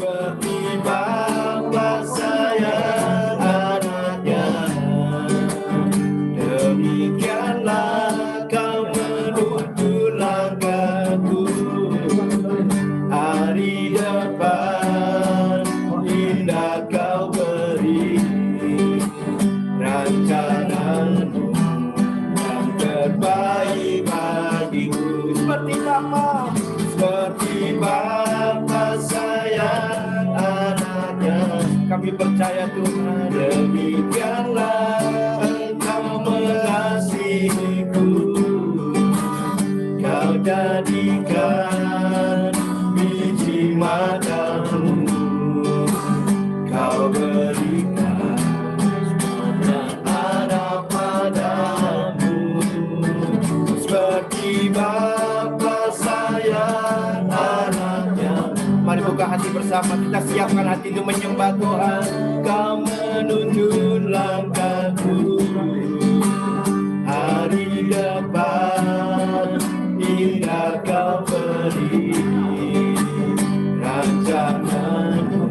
seperti Bapa sayang anaknya, demikianlah kau menuntun langkahku. Hari depan indah kau beri, rencanamu yang terbaik bagiku. Seperti Bapa sayang anaknya, kami percaya Tuhan, demikianlah Engkau mengasihiku. Kau jadikan biji matamu, kau berikan yang ada padamu. Seperti Bapa sayang anaknya. Mari buka hati bersama, kita siapkan hati untuk menyembah Tuhan. Kau menuntun langkahku, hari depan indah kau beri, rencanamu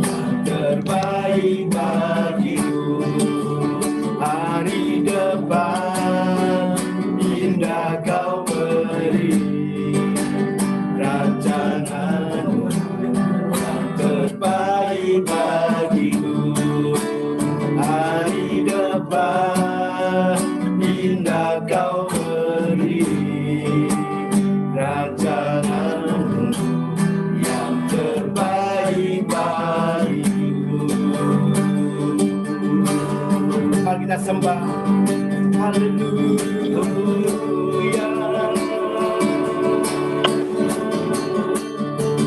yang terbaik bagiku. Hari depan indah kau beri, rencanamu yang terbaik bagiku. Hari depan indah kau beri, rencanamu yang terbaik bagiku. Mari kita sembah. Haleluya.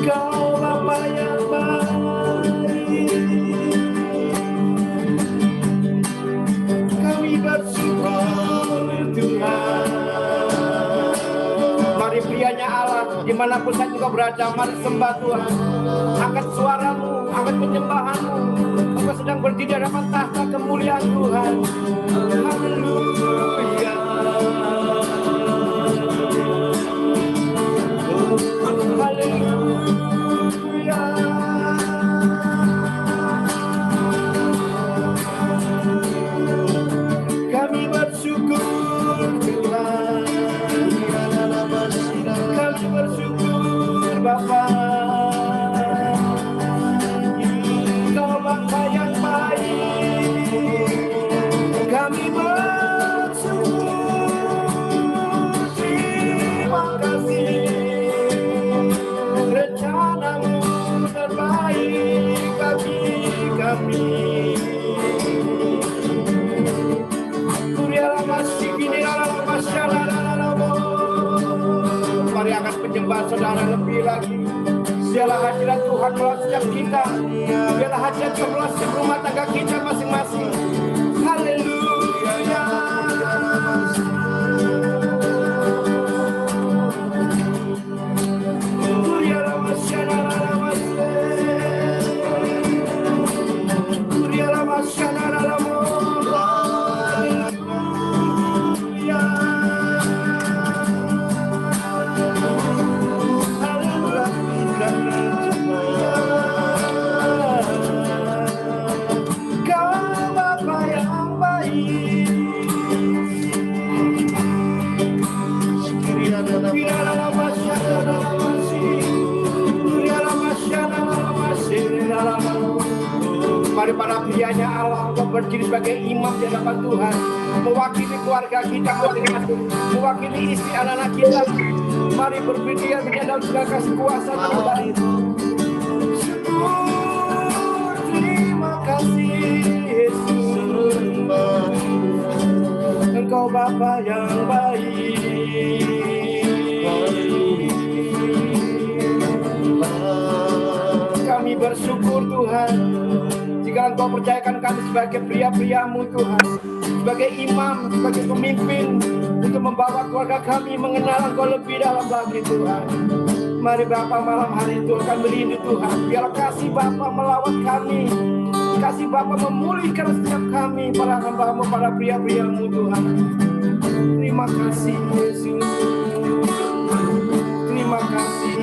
Kau Bapa yang baik, kami bersyukur Tuhan. Mari prianya Allah, dimanapun saya juga berada, mari sembah Tuhan. Angkat suaramu, angkat penyembahanmu. Engkau sedang berdiri di hadapan tahta kemuliaan Tuhan. Haleluya. Haleluya. Kami bersyukur Tuhan. Kami bersyukur Bapa. Kau Bapa yang baik. Kami bersyukur. Terima kasih. Rencanamu terbaik bagi kami. Mari angkat penyembahan saudara lebih lagi. Biarlah hadirat Tuhan melalui setiap kita. Biarlah hadirat melalui setiap rumah tangga kita masing-masing. Haleluya. Mari para prianya Allah berdiri sebagai imam di hadapan Tuhan, mewakili keluarga kita masing-masing, mewakili istri anak-anak kita. Mari berdiri dalam segala kasih kuasa Tuhan. Terima kasih Yesus, Engkau Bapa yang baik. Kami bersyukur Tuhan, jika Engkau percayakan kami sebagai pria-priamu Tuhan, sebagai imam, sebagai pemimpin, untuk membawa keluarga kami mengenal Engkau lebih dalam lagi Tuhan. Mari Bapa malam hari itu akan merindu Tuhan. Biar kasih Bapa melawat kami, kasih Bapa memulihkan setiap kami, para hamba-Mu, para pria-priamu Tuhan. Terima kasih Yesus, terima kasih.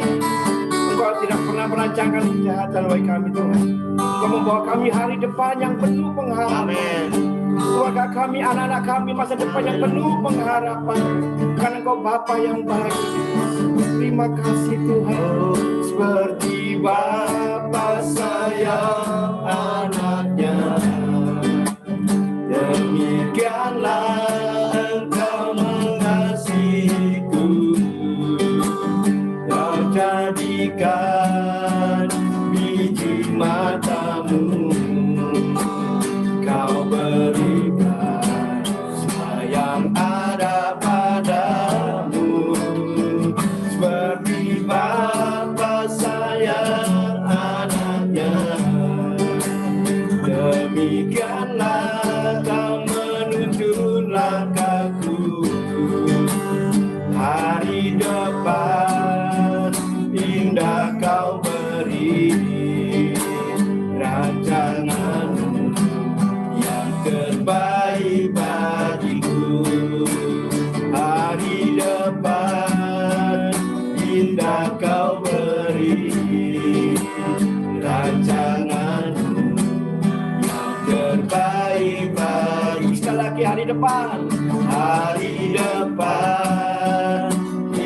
Engkau tidak pernah merancangkan kejahatan bagi kami Tuhan. Engkau membawa kami hari depan yang penuh pengharapan. Keluarga kami, anak-anak kami, masa depan yang penuh pengharapan. Karena Engkau Bapa yang baik. Terima kasih Tuhan. Seperti Bapa sayang anaknya, demikianlah Engkau mengasihiku. Kau jadikan biji matamu, Kau berikan semua yang ada padamu. Seperti Bapa sayang anaknya, demikianlah Kau menuntun langkahku. Hari depan indah Kau beri, rancangan-Mu yang terbaik bagiku. Hari depan indah Kau beri, rancangan-Mu yang terbaik bagi. Sekali lagi, hari depan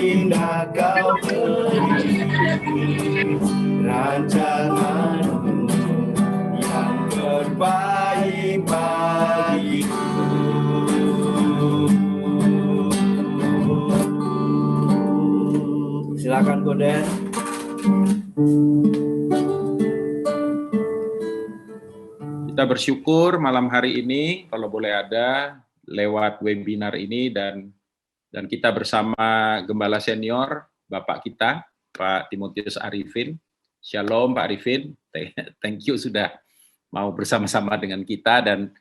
indah Kau beri, rancangan-Mu yang terbaik bagiku. Silakan Goden. Kita bersyukur malam hari ini kalau boleh ada lewat webinar ini dan kita bersama Gembala Senior Bapak kita Pak Timotius Arifin. Shalom Pak Arifin, thank you sudah mau bersama-sama dengan kita, dan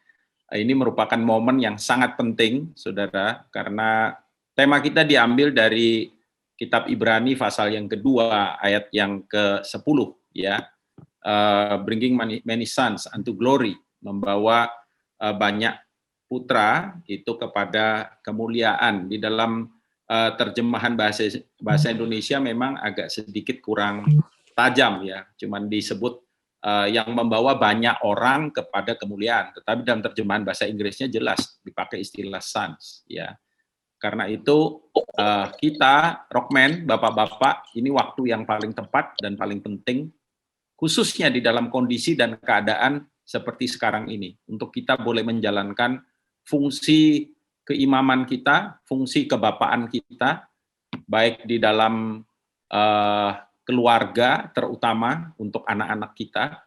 ini merupakan momen yang sangat penting Saudara, karena tema kita diambil dari Kitab Ibrani pasal yang kedua ayat yang ke-10 ya. Bringing many sons unto glory, membawa banyak putra itu kepada kemuliaan. Di dalam terjemahan bahasa Indonesia memang agak sedikit kurang tajam ya, cuman disebut yang membawa banyak orang kepada kemuliaan. Tetapi dalam terjemahan bahasa Inggrisnya jelas dipakai istilah sons ya. Karena itu kita Rockman, bapak-bapak, ini waktu yang paling tepat dan paling penting, khususnya di dalam kondisi dan keadaan seperti sekarang ini, untuk kita boleh menjalankan fungsi keimaman kita, fungsi kebapaan kita, baik di dalam keluarga terutama untuk anak-anak kita,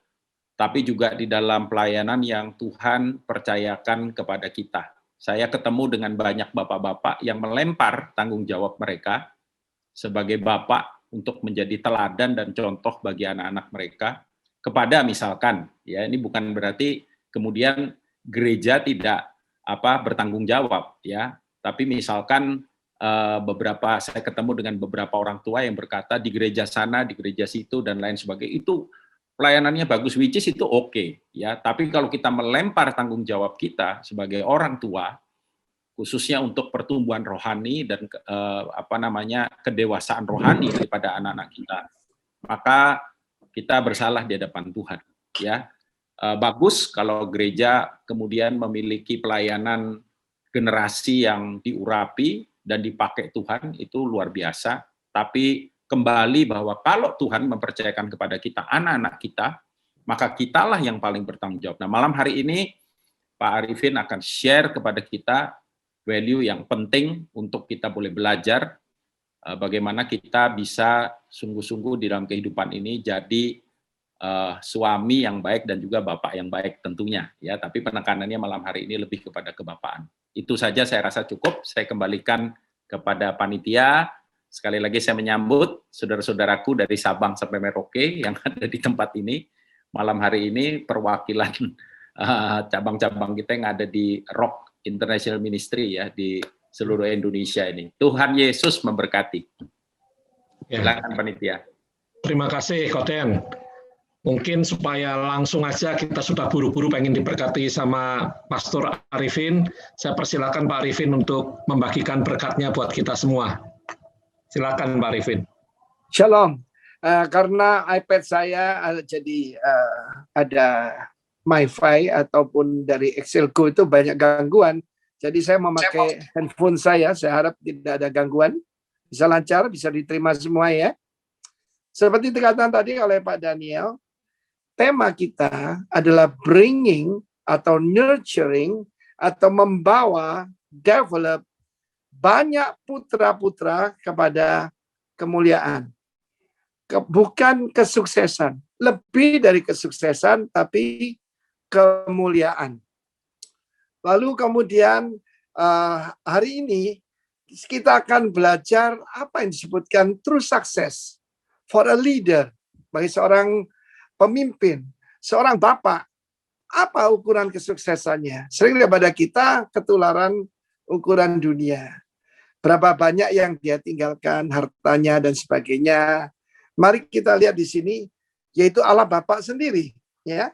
tapi juga di dalam pelayanan yang Tuhan percayakan kepada kita. Saya ketemu dengan banyak bapak-bapak yang melempar tanggung jawab mereka sebagai bapak untuk menjadi teladan dan contoh bagi anak-anak mereka kepada misalkan, ya ini bukan berarti kemudian gereja tidak bertanggung jawab ya, tapi misalkan saya ketemu dengan beberapa orang tua yang berkata di gereja sana, di gereja situ dan lain sebagainya itu pelayanannya bagus, which is itu oke, ya. Tapi kalau kita melempar tanggung jawab kita sebagai orang tua, khususnya untuk pertumbuhan rohani dan kedewasaan rohani daripada anak-anak kita, maka kita bersalah di hadapan Tuhan. Ya, bagus kalau gereja kemudian memiliki pelayanan generasi yang diurapi dan dipakai Tuhan, itu luar biasa. Tapi kembali bahwa kalau Tuhan mempercayakan kepada kita anak-anak kita, maka kitalah yang paling bertanggung jawab. Nah, malam hari ini Pak Arifin akan share kepada kita value yang penting untuk kita boleh belajar bagaimana kita bisa sungguh-sungguh di dalam kehidupan ini jadi suami yang baik dan juga bapak yang baik tentunya ya. Tapi penekanannya malam hari ini lebih kepada kebapaan. Itu saja saya rasa cukup. Saya kembalikan kepada panitia. Sekali lagi saya menyambut saudara-saudaraku dari Sabang sampai Merauke yang ada di tempat ini. Malam hari ini perwakilan cabang-cabang kita yang ada di Rock International Ministry ya di seluruh Indonesia ini. Tuhan Yesus memberkati. Silakan panitia. Terima kasih Koden. Mungkin supaya langsung aja kita sudah buru-buru pengen diberkati sama Pastor Arifin. Saya persilakan Pak Arifin untuk membagikan berkatnya buat kita semua. Silakan Pak Arifin. Shalom. karena iPad saya ada MiFi ataupun dari Excel Go itu banyak gangguan. Jadi saya memakai handphone saya harap tidak ada gangguan. Bisa lancar, bisa diterima semua ya. Seperti dikatakan tadi oleh Pak Daniel, tema kita adalah bringing atau nurturing atau membawa, develop banyak putra-putra kepada kemuliaan. Bukan kesuksesan, lebih dari kesuksesan, tapi kemuliaan. Lalu kemudian hari ini kita akan belajar apa yang disebutkan true success for a leader, bagi seorang pemimpin, seorang bapak. Apa ukuran kesuksesannya? Sering daripada kita ketularan ukuran dunia. Berapa banyak yang dia tinggalkan, hartanya dan sebagainya. Mari kita lihat di sini, yaitu Allah Bapa sendiri, ya.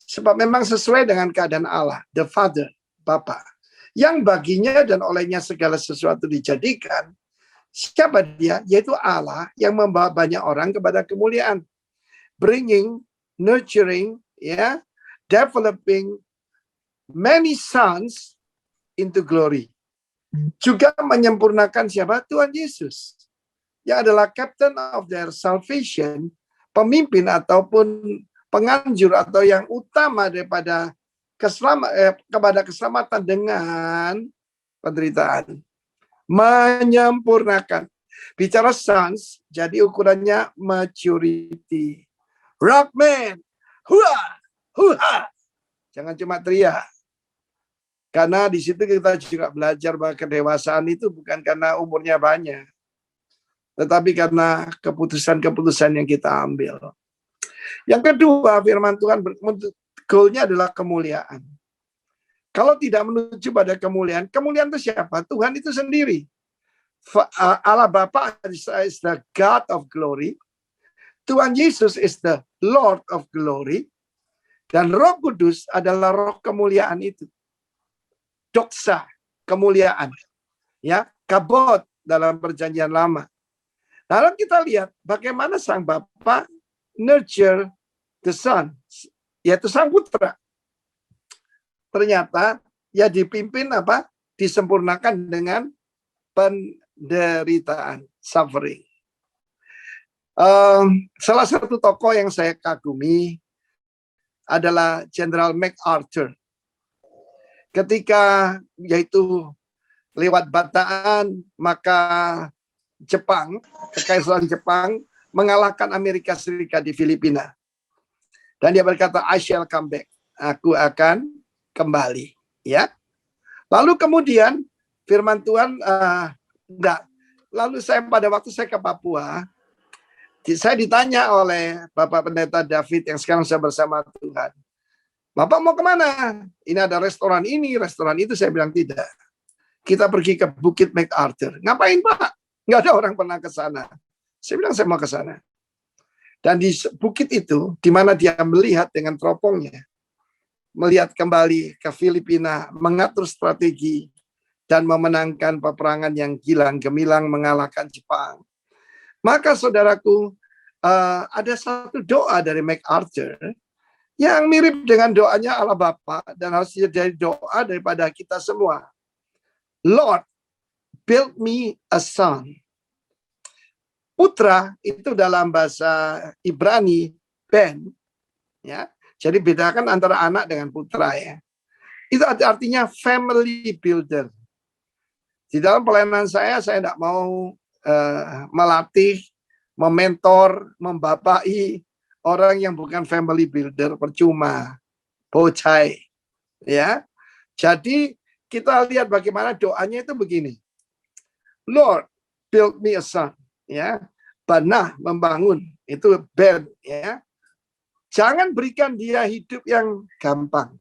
Sebab memang sesuai dengan keadaan Allah, the Father, Bapa, yang baginya dan olehnya segala sesuatu dijadikan. Siapa dia? Yaitu Allah yang membawa banyak orang kepada kemuliaan, bringing, nurturing, ya, developing many sons into glory. Juga menyempurnakan siapa? Tuhan Yesus, yang adalah captain of their salvation, pemimpin ataupun penganjur atau yang utama daripada kepada keselamatan dengan penderitaan. Menyempurnakan. Bicara sons, jadi ukurannya maturity. Rockman, hua, hua. Jangan cuma teriak. Karena di situ kita juga belajar bahwa kedewasaan itu bukan karena umurnya banyak, tetapi karena keputusan-keputusan yang kita ambil. Yang kedua, firman Tuhan, goalnya adalah kemuliaan. Kalau tidak menuju pada kemuliaan, kemuliaan itu siapa? Tuhan itu sendiri. Allah Bapa is the God of glory. Tuhan Yesus is the Lord of glory. Dan Roh Kudus adalah roh kemuliaan itu. Doksa, kemuliaan. Ya, kabot dalam perjanjian lama. Lalu kita lihat bagaimana sang Bapa nurture the son, yaitu sang putra. Ternyata ya dipimpin apa? Disempurnakan dengan penderitaan, suffering. Salah satu tokoh yang saya kagumi adalah Jenderal MacArthur. Ketika yaitu lewat Bataan, maka Jepang, Kekaisaran Jepang mengalahkan Amerika Serikat di Filipina. Dan dia berkata, I shall come back. Aku akan kembali. Ya. Lalu kemudian firman Tuhan, lalu pada waktu saya ke Papua, saya ditanya oleh Bapak Pendeta David yang sekarang saya bersama Tuhan. Bapak mau kemana? Ini ada restoran ini, restoran itu. Saya bilang tidak. Kita pergi ke Bukit MacArthur. Ngapain Pak? Nggak ada orang pernah ke sana. Saya bilang saya mau ke sana. Dan di bukit itu, di mana dia melihat dengan teropongnya, melihat kembali ke Filipina, mengatur strategi, dan memenangkan peperangan yang gilang gemilang mengalahkan Jepang. Maka saudaraku, ada satu doa dari MacArthur yang mirip dengan doanya Allah Bapa dan harus jadi doa daripada kita semua. Lord, build me a son. Putra itu dalam bahasa Ibrani ben, ya. Jadi bedakan antara anak dengan putra ya. Itu artinya family builder. Di dalam pelayanan saya tidak mau melatih, mementor, membapai orang yang bukan family builder, percuma, bocai, ya. Jadi kita lihat bagaimana doanya itu begini. Lord, build me a son, ya. Banah, membangun, itu ben, ya. Jangan berikan dia hidup yang gampang.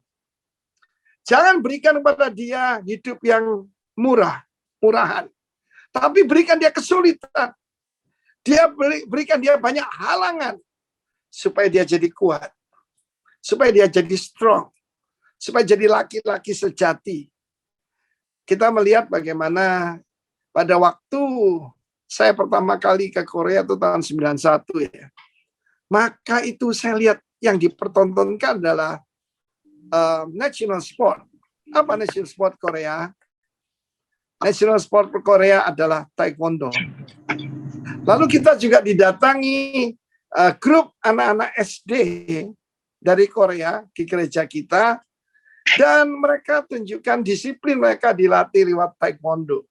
Jangan berikan kepada dia hidup yang murahan. Tapi berikan dia kesulitan. Berikan dia banyak halangan. Supaya dia jadi kuat. Supaya dia jadi strong. Supaya jadi laki-laki sejati. Kita melihat bagaimana pada waktu saya pertama kali ke Korea itu tahun 91 ya. Maka itu saya lihat yang dipertontonkan adalah national sport. Apa national sport Korea? National sport Korea adalah taekwondo. Lalu kita juga didatangi grup anak-anak SD dari Korea di gereja kita, dan mereka tunjukkan disiplin mereka dilatih lewat taekwondo.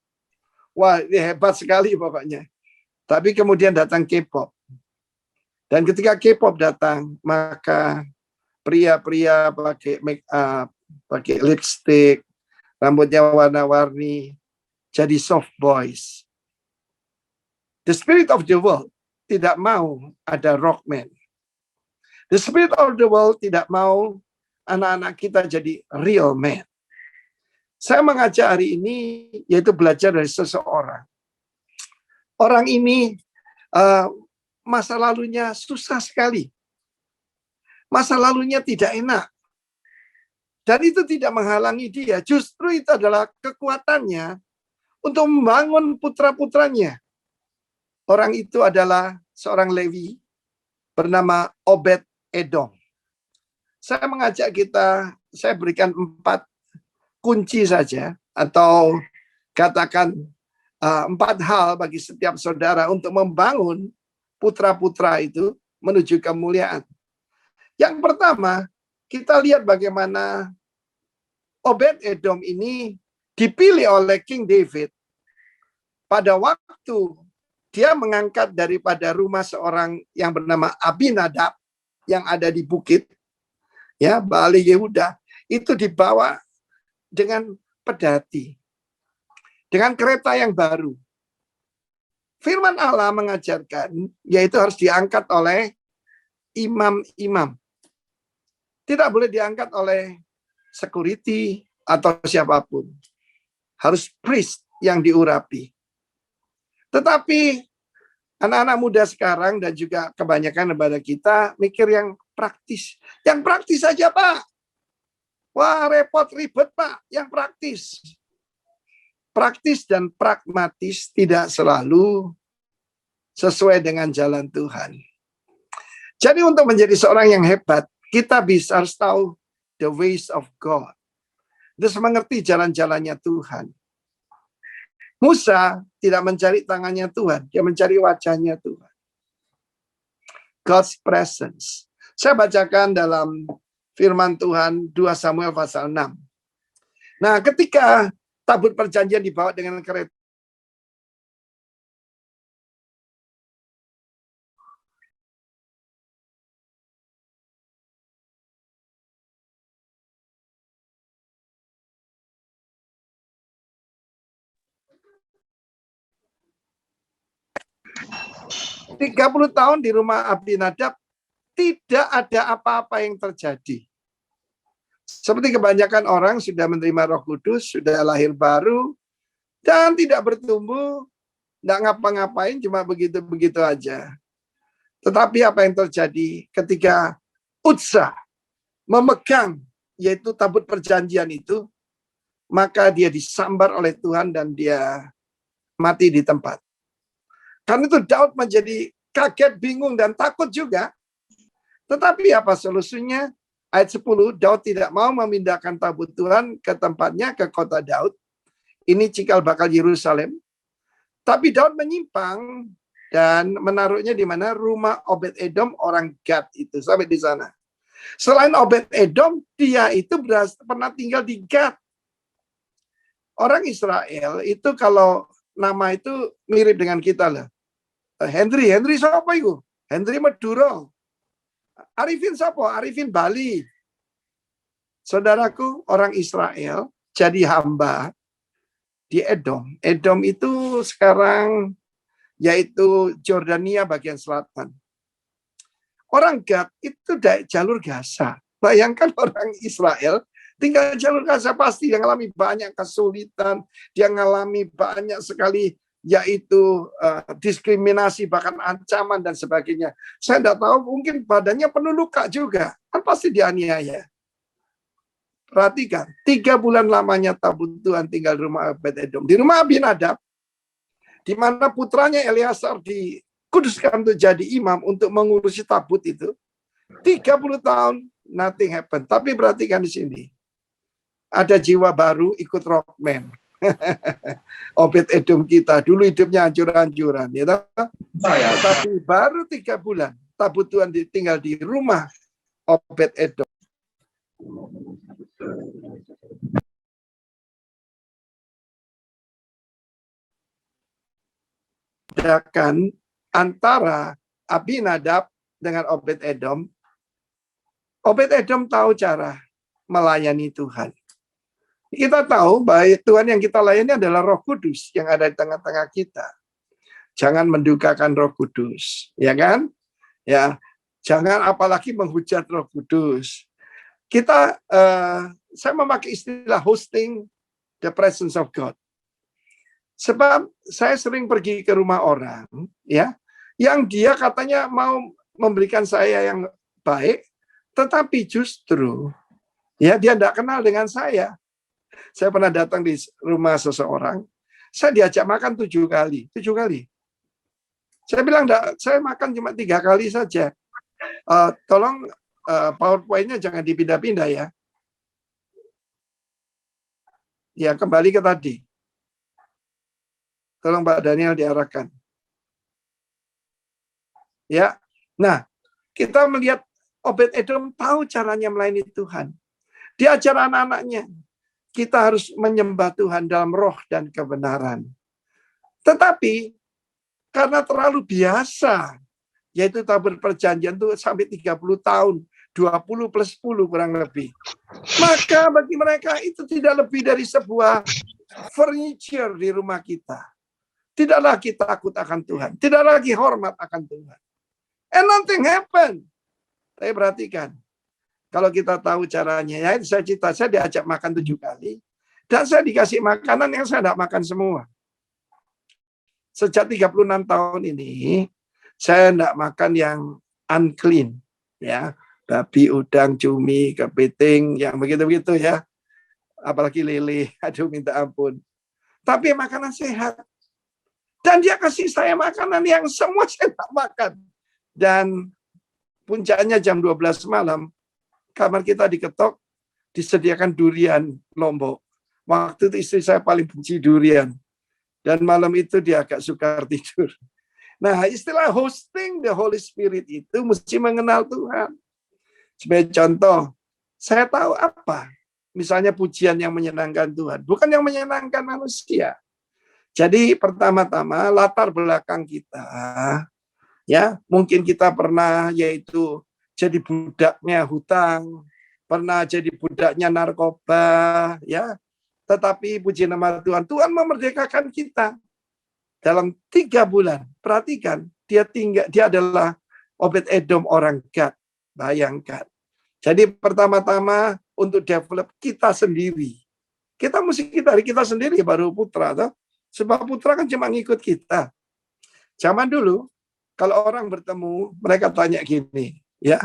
Wah, ini hebat sekali pokoknya. Tapi kemudian datang K-pop. Dan ketika K-pop datang, maka pria-pria pakai make up, pakai lipstick, rambutnya warna-warni, jadi soft boys. The spirit of the world tidak mau ada rockman. The spirit of the world tidak mau anak-anak kita jadi real man. Saya mengajak hari ini yaitu belajar dari seseorang. Orang ini masa lalunya susah sekali. Masa lalunya tidak enak. Dan itu tidak menghalangi dia. Justru itu adalah kekuatannya untuk membangun putra-putranya. Orang itu adalah seorang Lewi bernama Obed Edom. Saya mengajak kita, saya berikan 4 kunci saja, atau katakan 4 hal bagi setiap saudara untuk membangun putra-putra itu menuju kemuliaan. Yang pertama, kita lihat bagaimana Obed Edom ini dipilih oleh King David pada waktu dia mengangkat daripada rumah seorang yang bernama Abinadab yang ada di bukit, ya, Baali Yehuda, itu dibawa dengan pedati, dengan kereta yang baru. Firman Allah mengajarkan, yaitu harus diangkat oleh imam-imam. Tidak boleh diangkat oleh security atau siapapun. Harus priest yang diurapi. Tetapi anak-anak muda sekarang dan juga kebanyakan daripada kita mikir yang praktis. Yang praktis saja, Pak. Wah, repot, ribet, Pak. Yang praktis. Praktis dan pragmatis tidak selalu sesuai dengan jalan Tuhan. Jadi untuk menjadi seorang yang hebat, kita harus tahu the ways of God. Terus mengerti jalan-jalannya Tuhan. Musa tidak mencari tangannya Tuhan, dia mencari wajahnya Tuhan. God's presence. Saya bacakan dalam firman Tuhan 2 Samuel pasal 6. Nah, ketika tabut perjanjian dibawa dengan kereta, 30 tahun di rumah Abinadab, tidak ada apa-apa yang terjadi. Seperti kebanyakan orang sudah menerima Roh Kudus, sudah lahir baru, dan tidak bertumbuh, tidak ngapa-ngapain, cuma begitu-begitu aja. Tetapi apa yang terjadi ketika Utsa memegang, yaitu tabut perjanjian itu, maka dia disambar oleh Tuhan dan dia mati di tempat. Karena itu Daud menjadi kaget, bingung, dan takut juga. Tetapi apa solusinya? Ayat 10, Daud tidak mau memindahkan tabut Tuhan ke tempatnya, ke kota Daud. Ini cikal bakal Yerusalem. Tapi Daud menyimpang dan menaruhnya di mana? Rumah Obed Edom orang Gad itu. Sampai di sana. Selain Obed Edom, dia itu pernah tinggal di Gad. Orang Israel itu kalau nama itu mirip dengan kita lah. Henry siapa itu? Henry Maduro. Arifin siapa? Arifin Bali. Saudaraku, orang Israel jadi hamba di Edom. Edom itu sekarang yaitu Jordania bagian selatan. Orang Gad itu dari jalur Gaza. Bayangkan orang Israel tinggal jalur Gaza, pasti dia mengalami banyak kesulitan, dia mengalami banyak sekali yaitu diskriminasi, bahkan ancaman dan sebagainya. Saya tidak tahu, mungkin badannya penuh luka juga, kan pasti dianiaya. Perhatikan, 3 bulan lamanya tabut Tuhan tinggal di rumah Obed Edom. Di rumah Abinadab, di mana putranya Eleazar dikuduskan untuk jadi imam untuk mengurusi tabut itu. 30 tahun nothing happen. Tapi perhatikan di sini. Ada jiwa baru ikut rockman. Obed Edom kita dulu hidupnya hancur-hancuran, ya toh? Tapi baru 3 bulan tabut Tuhan tinggal di rumah Obed Edom. Bedakan antara Abinadab dengan Obed Edom. Obed Edom tahu cara melayani Tuhan. Kita tahu bahwa Tuhan yang kita layani adalah Roh Kudus yang ada di tengah-tengah kita. Jangan mendukakan Roh Kudus, ya kan? Ya, jangan apalagi menghujat Roh Kudus. Saya memakai istilah hosting the presence of God. Sebab saya sering pergi ke rumah orang, ya, yang dia katanya mau memberikan saya yang baik, tetapi justru, ya, dia tidak kenal dengan saya. Saya pernah datang di rumah seseorang, saya diajak makan 7 kali. Saya bilang, saya makan cuma 3 kali saja. Tolong PowerPoint-nya jangan dipindah-pindah ya. Ya, kembali ke tadi. Tolong Pak Daniel diarahkan. Ya, nah, kita melihat Obed Edom tahu caranya melayani Tuhan. Diajar anak-anaknya. Kita harus menyembah Tuhan dalam roh dan kebenaran. Tetapi, karena terlalu biasa, yaitu tabur perjanjian itu sampai 30 tahun, 20 plus 10 kurang lebih. Maka bagi mereka itu tidak lebih dari sebuah furniture di rumah kita. Tidak lagi takut akan Tuhan. Tidak lagi hormat akan Tuhan. And nothing happen. Tapi perhatikan. Kalau kita tahu caranya, ya saya diajak makan 7 kali. Dan saya dikasih makanan yang saya tidak makan semua. Sejak 36 tahun ini, saya tidak makan yang unclean. Ya, babi, udang, cumi, kepiting, yang begitu-begitu ya. Apalagi lele, aduh minta ampun. Tapi makanan sehat. Dan dia kasih saya makanan yang semua saya tidak makan. Dan puncaknya jam 12 malam, kamar kita diketok, disediakan durian Lombok. Waktu itu istri saya paling benci durian. Dan malam itu dia agak sukar tidur. Nah, istilah hosting the Holy Spirit itu mesti mengenal Tuhan. Sebagai contoh, saya tahu apa? Misalnya pujian yang menyenangkan Tuhan. Bukan yang menyenangkan manusia. Jadi pertama-tama latar belakang kita, ya mungkin kita pernah yaitu jadi budaknya hutang, pernah jadi budaknya narkoba, ya. Tetapi puji nama Tuhan, Tuhan memerdekakan kita dalam 3 bulan. Perhatikan, dia adalah Obed Edom orang Gad. Bayangkan. Jadi pertama-tama untuk develop kita sendiri. Kita mesti dari kita sendiri baru putra, toh. Sebab putra kan cuma ngikut kita. Zaman dulu, kalau orang bertemu, mereka tanya gini, ya.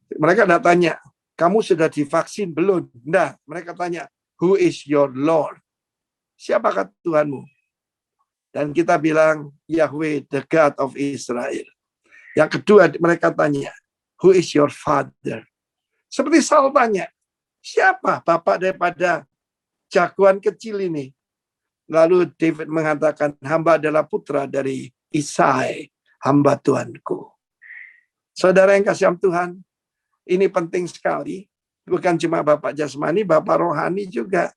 Mereka tidak tanya, kamu sudah divaksin belum? Nah, mereka tanya, who is your Lord? Siapakah Tuhanmu? Dan kita bilang, Yahweh, the God of Israel. Yang kedua, mereka tanya, who is your father? Seperti Saul tanya, siapa bapak daripada jagoan kecil ini? Lalu David mengatakan, hamba adalah putra dari Isai, hamba Tuanku. Saudara yang kasih Tuhan, ini penting sekali. Bukan cuma bapak jasmani, bapak rohani juga.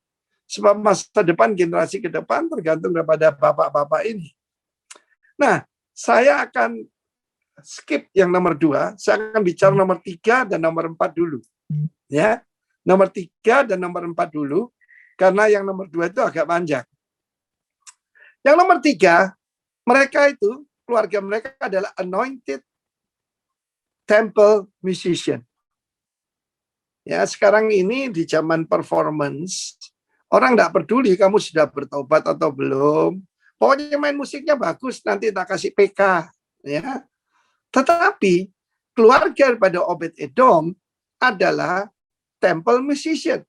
Sebab masa depan, generasi ke depan tergantung kepada bapak-bapak ini. Nah, saya akan skip yang nomor 2. Saya akan bicara nomor 3 dan nomor 4 dulu. Ya, nomor 3 dan nomor 4 dulu. Karena yang nomor 2 itu agak panjang. Yang nomor 3, mereka itu, keluarga mereka adalah anointed temple musician. Ya, sekarang ini di zaman performance, orang tidak peduli kamu sudah bertobat atau belum. Pokoknya main musiknya bagus, nanti tak kasih PK. Ya. Tetapi keluarga pada Obed Edom adalah temple musician.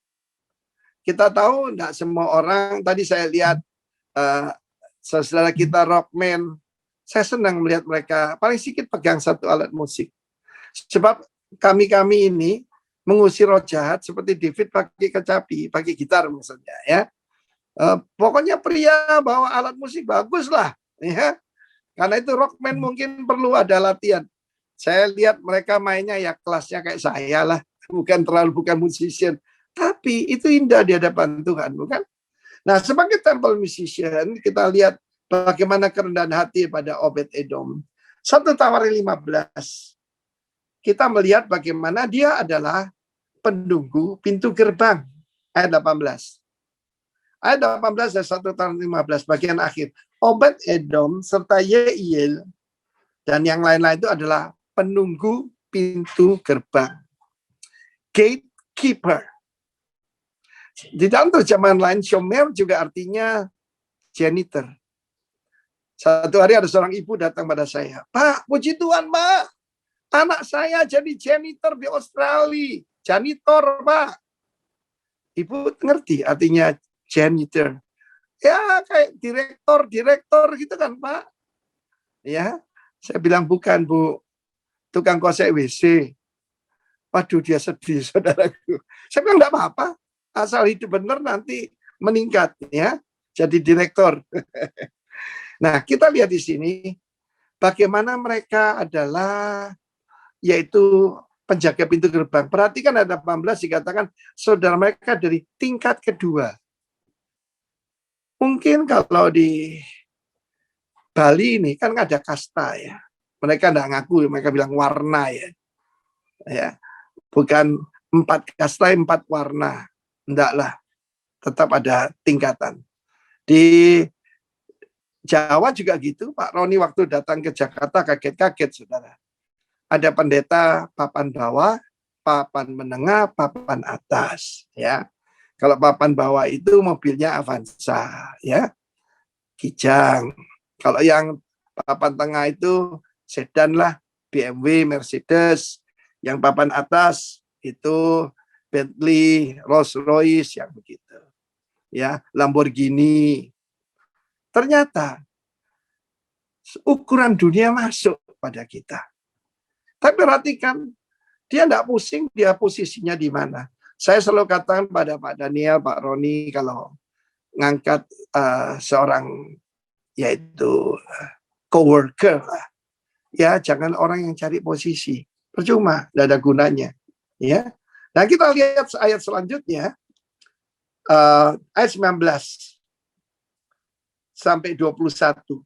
Kita tahu tidak semua orang, tadi saya lihat saudara kita rockman, saya senang melihat mereka paling sedikit pegang satu alat musik. Sebab kami ini mengusir roh jahat seperti David pakai kecapi, pakai gitar maksudnya ya. Pokoknya pria bawa alat musik bagus lah ya. Karena itu rockman mungkin perlu ada latihan. Saya lihat mereka mainnya ya kelasnya kayak saya lah, bukan musician, tapi itu indah di hadapan Tuhan, bukan? Nah, sebagai temple musician, kita lihat bagaimana kerendahan hati pada Obed-Edom. 1 Tawarin 15. Kita melihat bagaimana dia adalah penunggu pintu gerbang. Ayat 18. Ayat 18 dan 1 Tawarin 15 bagian akhir. Obed-Edom serta Yeiel dan yang lain-lain itu adalah penunggu pintu gerbang. Gatekeeper. Di dalam terjemahan lain, Shomer juga artinya janitor. Satu hari ada seorang ibu datang pada saya. Pak, puji Tuhan, Pak. Anak saya jadi janitor di Australia. Janitor, Pak. Ibu ngerti artinya janitor. Ya, kayak direktor gitu kan, Pak. Ya, saya bilang bukan, Bu. Tukang kosek WC. Waduh, dia sedih, saudaraku. Saya bilang enggak apa-apa. Asal hidup benar nanti meningkat ya, jadi direktur. Nah, kita lihat di sini bagaimana mereka adalah yaitu penjaga pintu gerbang. Perhatikan ada 18 dikatakan saudara mereka dari tingkat kedua. Mungkin kalau di Bali ini kan ada kasta ya. Mereka enggak ngaku, mereka bilang warna ya. Ya. Bukan 4 kasta, 4 warna. Enggaklah, tetap ada tingkatan. Di Jawa juga gitu, Pak Roni waktu datang ke Jakarta kaget-kaget, saudara. Ada pendeta papan bawah, papan menengah, papan atas. Ya, kalau papan bawah itu mobilnya Avanza, ya, Kijang. Kalau yang papan tengah itu sedan lah, BMW, Mercedes. Yang papan atas itu Bentley, Rolls-Royce yang begitu. Ya, Lamborghini. Ternyata ukuran dunia masuk pada kita. Tapi perhatikan, dia enggak pusing dia posisinya di mana. Saya selalu katakan pada Pak Daniel, Pak Roni kalau ngangkat seorang yaitu coworker lah. Ya, jangan orang yang cari posisi. Percuma, enggak ada gunanya. Ya. Nah, kita lihat ayat selanjutnya, ayat 19 sampai 21.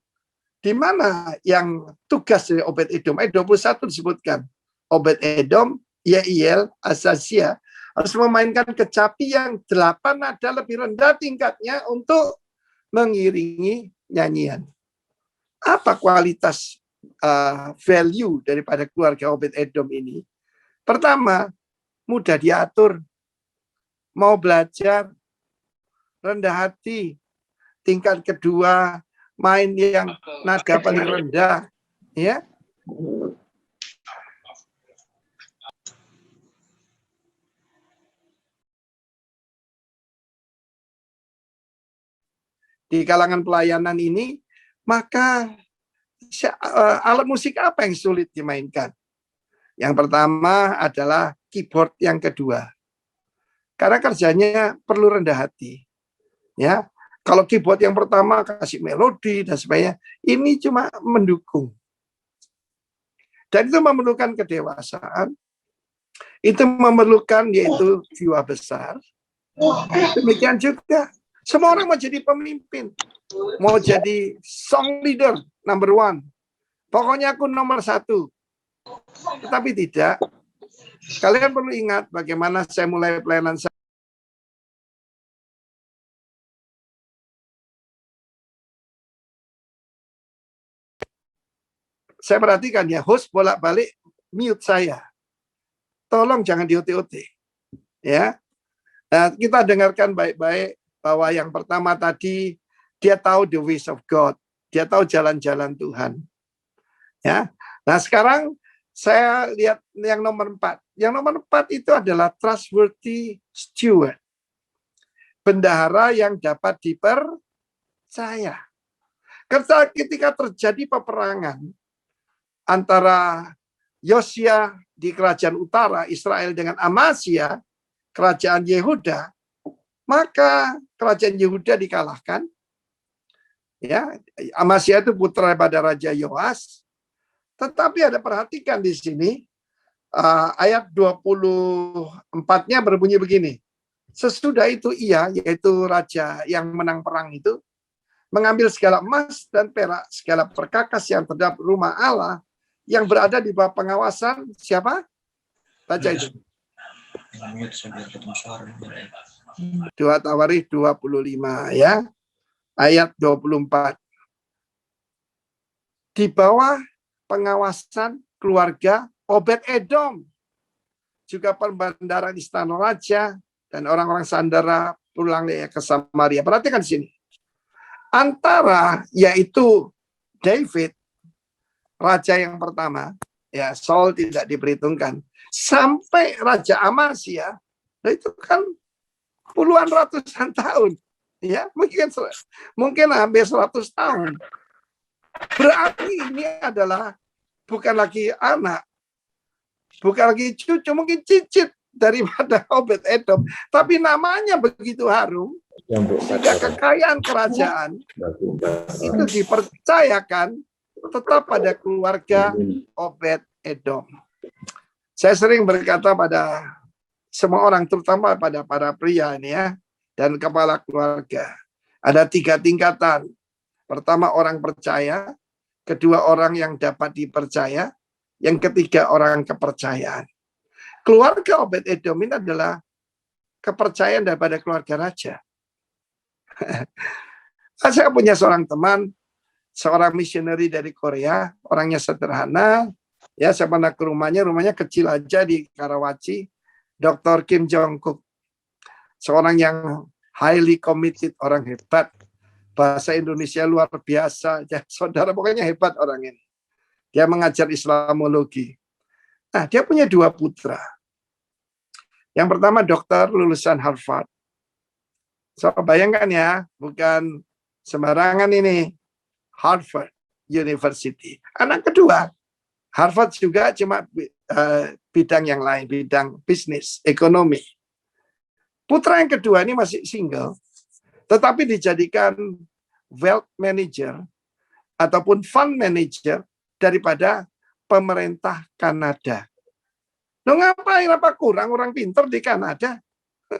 Di mana yang tugas dari Obed-Edom? Ayat 21 disebutkan, Obed-Edom, Yeiel, Asazia harus memainkan kecapi yang 8 nada lebih rendah tingkatnya untuk mengiringi nyanyian. Apa kualitas value daripada keluarga Obed-Edom ini? Pertama, mudah diatur, mau belajar, rendah hati. Tingkat kedua, main yang nada paling rendah, ya. Di kalangan pelayanan ini, maka alat musik apa yang sulit dimainkan? Yang pertama adalah keyboard yang kedua. Karena kerjanya perlu rendah hati. Ya, kalau keyboard yang pertama kasih melodi dan sebagainya, ini cuma mendukung. Dan itu memerlukan kedewasaan. Itu memerlukan yaitu jiwa besar. Demikian juga semua orang mau jadi pemimpin, mau jadi song leader number 1. Pokoknya aku nomor 1. Tetapi tidak. Kalian perlu ingat bagaimana saya mulai pelayanan saya. Saya perhatikan ya, host bolak-balik mute saya. Tolong jangan di-OT-OT. Ya. Nah, kita dengarkan baik-baik bahwa yang pertama tadi dia tahu the ways of God. Dia tahu jalan-jalan Tuhan. Ya. Nah, sekarang saya lihat yang nomor 4. Yang nomor 4 itu adalah trustworthy steward. Bendahara yang dapat dipercaya. Ketika terjadi peperangan antara Yosia di kerajaan utara Israel dengan Amasya, kerajaan Yehuda, maka kerajaan Yehuda dikalahkan. Ya, Amasya itu putra pada Raja Yoas. Tetapi ada perhatikan di sini, ayat 24-nya berbunyi begini. Sesudah itu ia, yaitu raja yang menang perang itu, mengambil segala emas dan perak, segala perkakas yang terdapat rumah Allah, yang berada di bawah pengawasan siapa? Baca itu. 2 Tawarikh 25 ya. Ayat 24. Di bawah pengawasan keluarga Obed-Edom, juga pembandaran istana raja, dan orang-orang sandera pulang ke Samaria. Perhatikan di sini. Antara yaitu David, raja yang pertama, ya Saul tidak diperhitungkan, sampai Raja Amasya, itu kan puluhan ratusan tahun, ya mungkin hampir 100 tahun. Berarti ini adalah bukan lagi anak, bukan lagi cucu, mungkin cicit daripada Obed-Edom, tapi namanya begitu harum. Jika kekayaan kerajaan itu dipercayakan tetap pada keluarga Obed-Edom. Saya sering berkata pada semua orang, terutama pada para pria ini ya, dan kepala keluarga. Ada 3 tingkatan. Pertama orang percaya, kedua orang yang dapat dipercaya, yang ketiga orang kepercayaan. Keluarga Obed-Edom ini adalah kepercayaan daripada keluarga raja. Saya punya seorang teman, seorang misioneri dari Korea, orangnya sederhana. Ya, saya pernah ke rumahnya kecil aja di Karawaci. Dr. Kim Jong-kook, seorang yang highly committed, orang hebat. Bahasa Indonesia luar biasa, ya, saudara, pokoknya hebat orang ini. Dia mengajar Islamologi. Nah, dia punya 2 putra. Yang pertama dokter lulusan Harvard. So, bayangkan ya, bukan sembarangan ini. Harvard University. Anak kedua, Harvard juga cuma bidang yang lain, bidang bisnis, ekonomi. Putra yang kedua ini masih single, tetapi dijadikan wealth manager ataupun fund manager daripada pemerintah Kanada. Loh ngapain, apa kurang orang pintar di Kanada?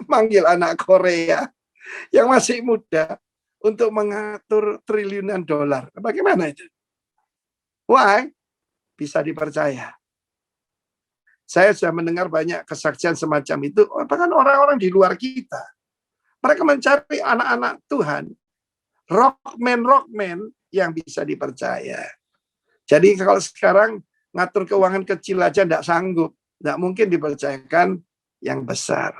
Manggil anak Korea yang masih muda untuk mengatur triliunan dolar. Bagaimana itu? Why? Bisa dipercaya. Saya sudah mendengar banyak kesaksian semacam itu, bahkan orang-orang di luar kita. Mereka mencari anak-anak Tuhan, rockman yang bisa dipercaya. Jadi kalau sekarang ngatur keuangan kecil aja tidak sanggup, tidak mungkin dipercayakan yang besar.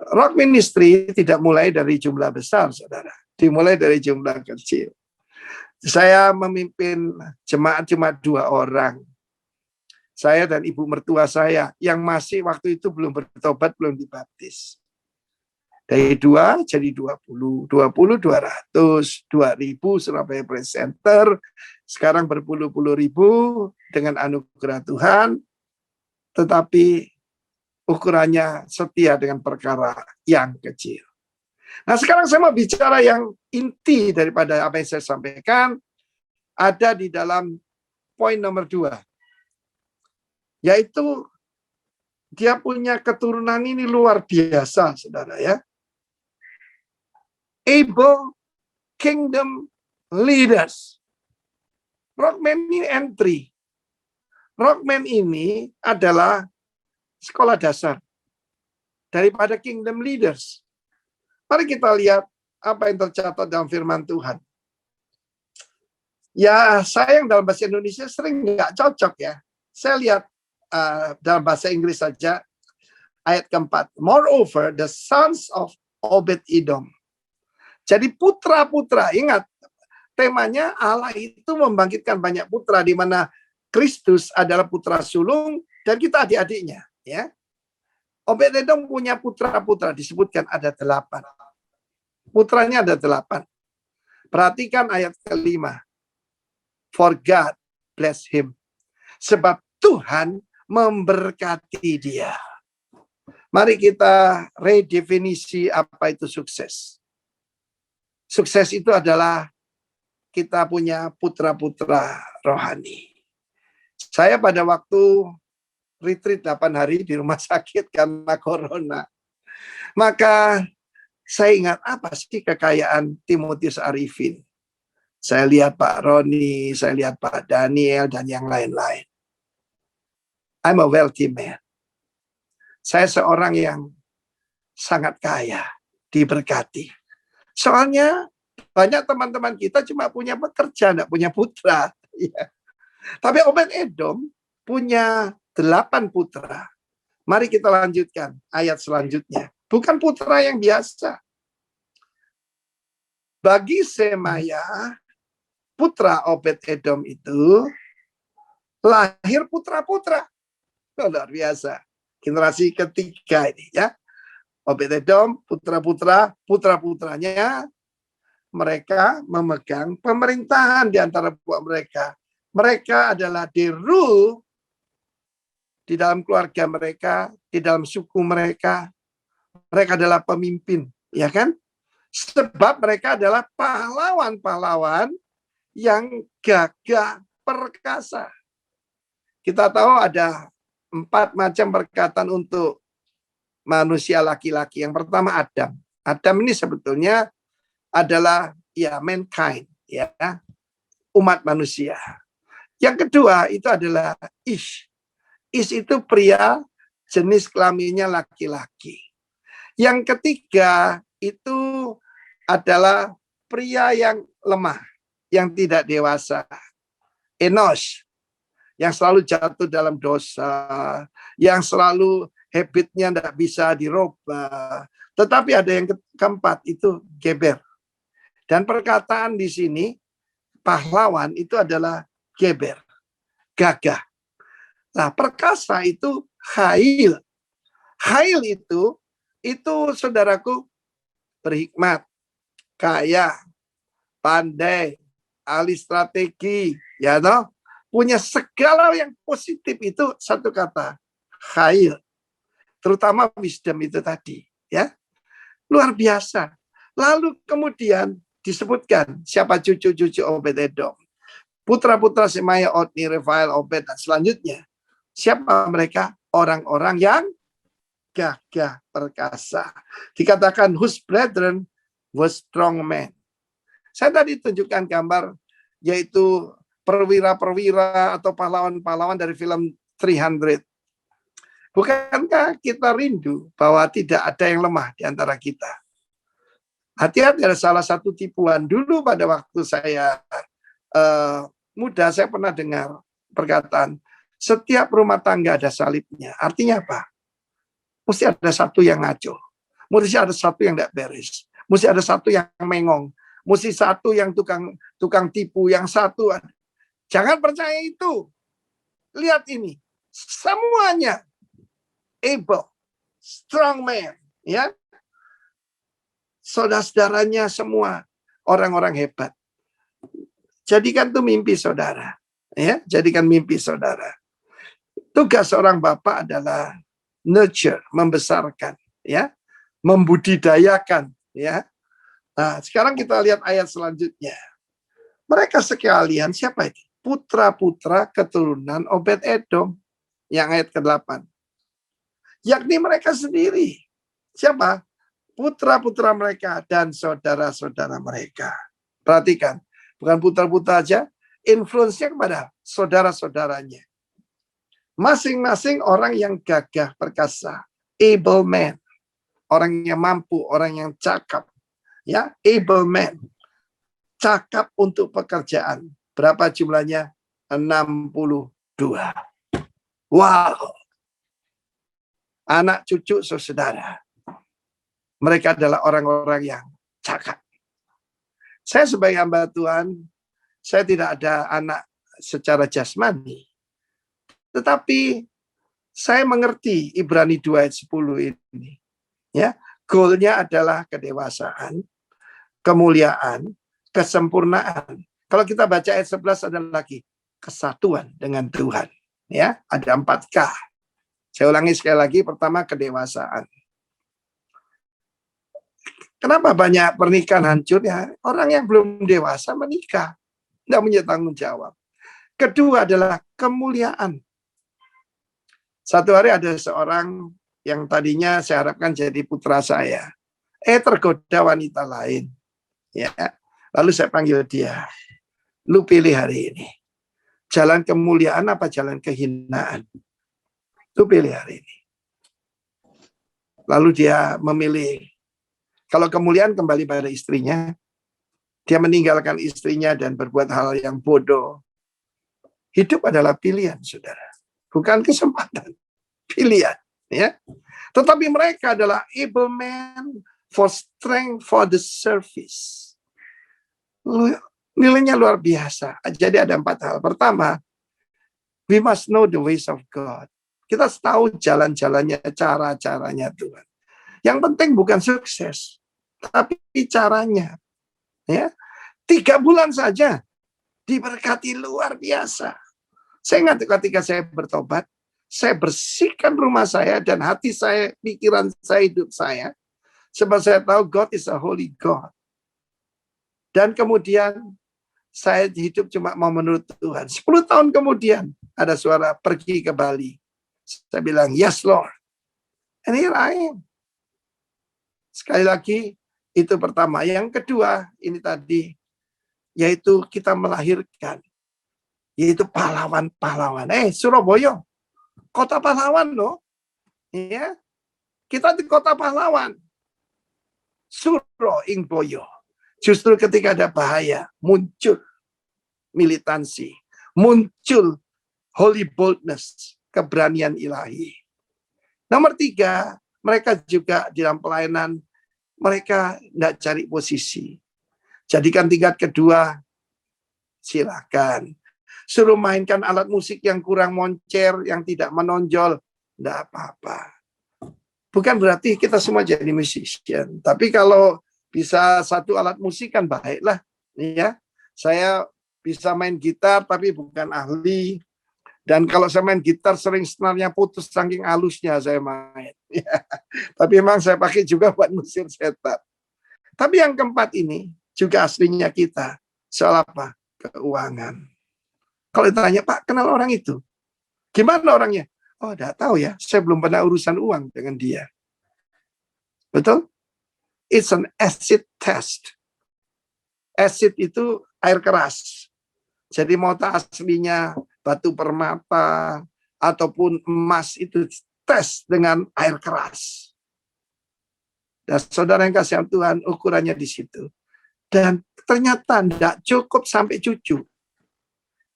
Rock ministry tidak mulai dari jumlah besar, saudara. Dimulai dari jumlah kecil. Saya memimpin jemaat cuma 2 orang. Saya dan ibu mertua saya yang masih waktu itu belum bertobat, belum dibaptis. Dari 2 jadi 20, 200, 2.000 Surabaya Presenter, sekarang berpuluh-puluh ribu dengan anugerah Tuhan, tetapi ukurannya setia dengan perkara yang kecil. Nah sekarang saya mau bicara yang inti daripada apa yang saya sampaikan, ada di dalam poin nomor 2. Yaitu dia punya keturunan ini luar biasa, saudara ya. Able kingdom leaders. Rockman ini entry. Rockman ini adalah sekolah dasar daripada kingdom leaders. Mari kita lihat apa yang tercatat dalam firman Tuhan. Ya, sayang dalam bahasa Indonesia sering nggak cocok ya. Saya lihat dalam bahasa Inggris saja, ayat keempat. Moreover, the sons of Obed-Edom. Jadi putra-putra, ingat, temanya Allah itu membangkitkan banyak putra, di mana Kristus adalah putra sulung, dan kita adik-adiknya. Ya. Obed-Edom punya putra-putra, disebutkan ada 8. Putranya ada 8. Perhatikan ayat kelima. For God bless him. Sebab Tuhan memberkati dia. Mari kita redefinisi apa itu sukses. Sukses itu adalah kita punya putra-putra rohani. Saya pada waktu retreat 8 hari di rumah sakit karena corona. Maka saya ingat apa sih kekayaan Timotius Arifin. Saya lihat Pak Roni, saya lihat Pak Daniel, dan yang lain-lain. I'm a wealthy man. Saya seorang yang sangat kaya, diberkati. Soalnya banyak teman-teman kita cuma punya pekerja, enggak punya putra. Ya. Tapi Obed-Edom punya 8 putra. Mari kita lanjutkan ayat selanjutnya. Bukan putra yang biasa. Bagi Semaya, putra Obed-Edom itu lahir putra-putra. Luar biasa. Generasi ketiga ini ya. Obed-Edom, putra-putranya, mereka memegang pemerintahan di antara buah mereka. Mereka adalah the rule di dalam keluarga mereka, di dalam suku mereka. Mereka adalah pemimpin, ya kan? Sebab mereka adalah pahlawan-pahlawan yang gagah perkasa. Kita tahu ada 4 macam perkataan untuk manusia laki-laki. Yang pertama Adam. Adam ini sebetulnya adalah ya mankind, ya umat manusia. Yang kedua itu adalah Ish. Ish itu pria, jenis kelaminnya laki-laki. Yang ketiga itu adalah pria yang lemah, yang tidak dewasa. Enos, yang selalu jatuh dalam dosa, yang selalu habitnya tidak bisa dirubah. Tetapi ada yang keempat, itu Geber. Dan perkataan di sini, pahlawan itu adalah Geber, gagah. Nah, perkasa itu Hail. Hail itu saudaraku berhikmat, kaya, pandai, ahli strategi, ya toh? Punya segala yang positif itu satu kata, Hail. Terutama wisdom itu tadi, ya. Luar biasa. Lalu kemudian disebutkan siapa cucu-cucu Obed-Edom. Putra-putra Semaya, Otni, Refael, Obed, dan selanjutnya. Siapa mereka? Orang-orang yang gagah perkasa. Dikatakan whose brethren was strong men. Saya tadi tunjukkan gambar yaitu perwira-perwira atau pahlawan-pahlawan dari film 300. Bukankah kita rindu bahwa tidak ada yang lemah di antara kita? Hati-hati, ada salah satu tipuan. Dulu pada waktu saya muda, saya pernah dengar perkataan, setiap rumah tangga ada salibnya. Artinya apa? Mesti ada satu yang ngaco. Mesti ada satu yang tidak beres. Mesti ada satu yang mengong. Mesti satu yang tukang tipu. Yang satu. Jangan percaya itu. Lihat ini. Semuanya able, strong man. Ya. Saudara-saudaranya semua orang-orang hebat. Jadikan itu mimpi saudara. Ya, jadikan mimpi saudara. Tugas seorang bapak adalah nurture, membesarkan, ya, membudidayakan, ya. Nah, sekarang kita lihat ayat selanjutnya. Mereka sekalian siapa itu? Putra-putra keturunan Obed-Edom, yang ayat ke-8. Yakni mereka sendiri. Siapa? Putra-putra mereka dan saudara-saudara mereka. Perhatikan, bukan putra-putra aja, influence-nya kepada saudara-saudaranya. Masing-masing orang yang gagah perkasa, able man, orang yang mampu, orang yang cakap, ya, able man, cakap untuk pekerjaan. Berapa jumlahnya? 62. Wow. Anak cucu saudara. Mereka adalah orang-orang yang cakap. Saya sebagai hamba Tuhan, saya tidak ada anak secara jasmani. Tetapi saya mengerti Ibrani 2 ayat 10 ini. Ya, goalnya adalah kedewasaan, kemuliaan, kesempurnaan. Kalau kita baca ayat 11 ada lagi kesatuan dengan Tuhan. Ya, ada 4K. Saya ulangi sekali lagi, pertama kedewasaan. Kenapa banyak pernikahan hancur ya? Orang yang belum dewasa menikah, tidak punya tanggung jawab. Kedua adalah kemuliaan. Satu hari ada seorang yang tadinya saya harapkan jadi putra saya, tergoda wanita lain. Ya, lalu saya panggil dia, lu pilih hari ini, jalan kemuliaan apa jalan kehinaan? Lu pilih hari ini. Lalu dia memilih, kalau kemuliaan kembali pada istrinya, dia meninggalkan istrinya dan berbuat hal yang bodoh. Hidup adalah pilihan, saudara, bukan kesempatan, pilihan. Ya, tetapi mereka adalah able man for strength for the service. Nilainya luar biasa. Jadi ada 4 hal. Pertama, we must know the ways of God. Kita tahu jalan-jalannya, cara-caranya Tuhan. Yang penting bukan sukses, tapi caranya. Ya, 3 bulan saja diberkati luar biasa. Saya ingat ketika saya bertobat, saya bersihkan rumah saya dan hati saya, pikiran saya, hidup saya. Sebab saya tahu God is a holy God. Dan kemudian saya hidup cuma mau menurut Tuhan. 10 tahun kemudian ada suara pergi ke Bali. Saya bilang, yes Lord. And here I am. Sekali lagi, itu pertama. Yang kedua, ini tadi, yaitu kita melahirkan. Yaitu pahlawan-pahlawan. Surabaya. Kota pahlawan loh. Ya. Kita di kota pahlawan. Suro ing boyo. Justru ketika ada bahaya, muncul militansi, muncul holy boldness, keberanian ilahi. Nomor 3, mereka juga di dalam pelayanan, mereka tidak cari posisi. Jadikan tingkat kedua, silakan. Suruh mainkan alat musik yang kurang moncer, yang tidak menonjol, tidak apa-apa. Bukan berarti kita semua jadi musician, tapi kalau bisa 1 alat musik kan baiklah. Ya, saya bisa main gitar tapi bukan ahli. Dan kalau saya main gitar sering senarnya putus saking halusnya saya main. Ya, tapi memang saya pakai juga buat musir setan. Tapi yang keempat ini juga aslinya kita. Soal apa? Keuangan. Kalau ditanya, Pak, kenal orang itu? Gimana orangnya? Oh, enggak tahu ya. Saya belum pernah urusan uang dengan dia. Betul? It's an acid test. Acid itu air keras. Jadi mau tak aslinya batu permata ataupun emas itu tes dengan air keras. Dan saudara yang kasih Tuhan, ukurannya di situ. Dan ternyata tidak cukup sampai cucu.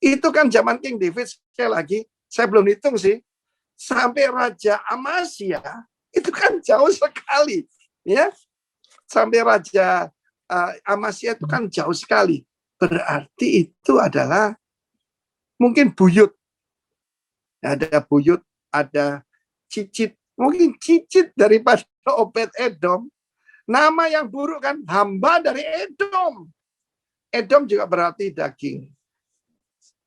Itu kan zaman King David, sekali lagi, saya belum hitung sih, sampai Raja Amasya, itu kan jauh sekali. Ya, sampai Raja Amasya itu kan jauh sekali. Berarti itu adalah mungkin buyut. Ada buyut, ada cicit. Mungkin cicit daripada Obed-Edom. Nama yang buruk kan, hamba dari Edom. Edom juga berarti daging.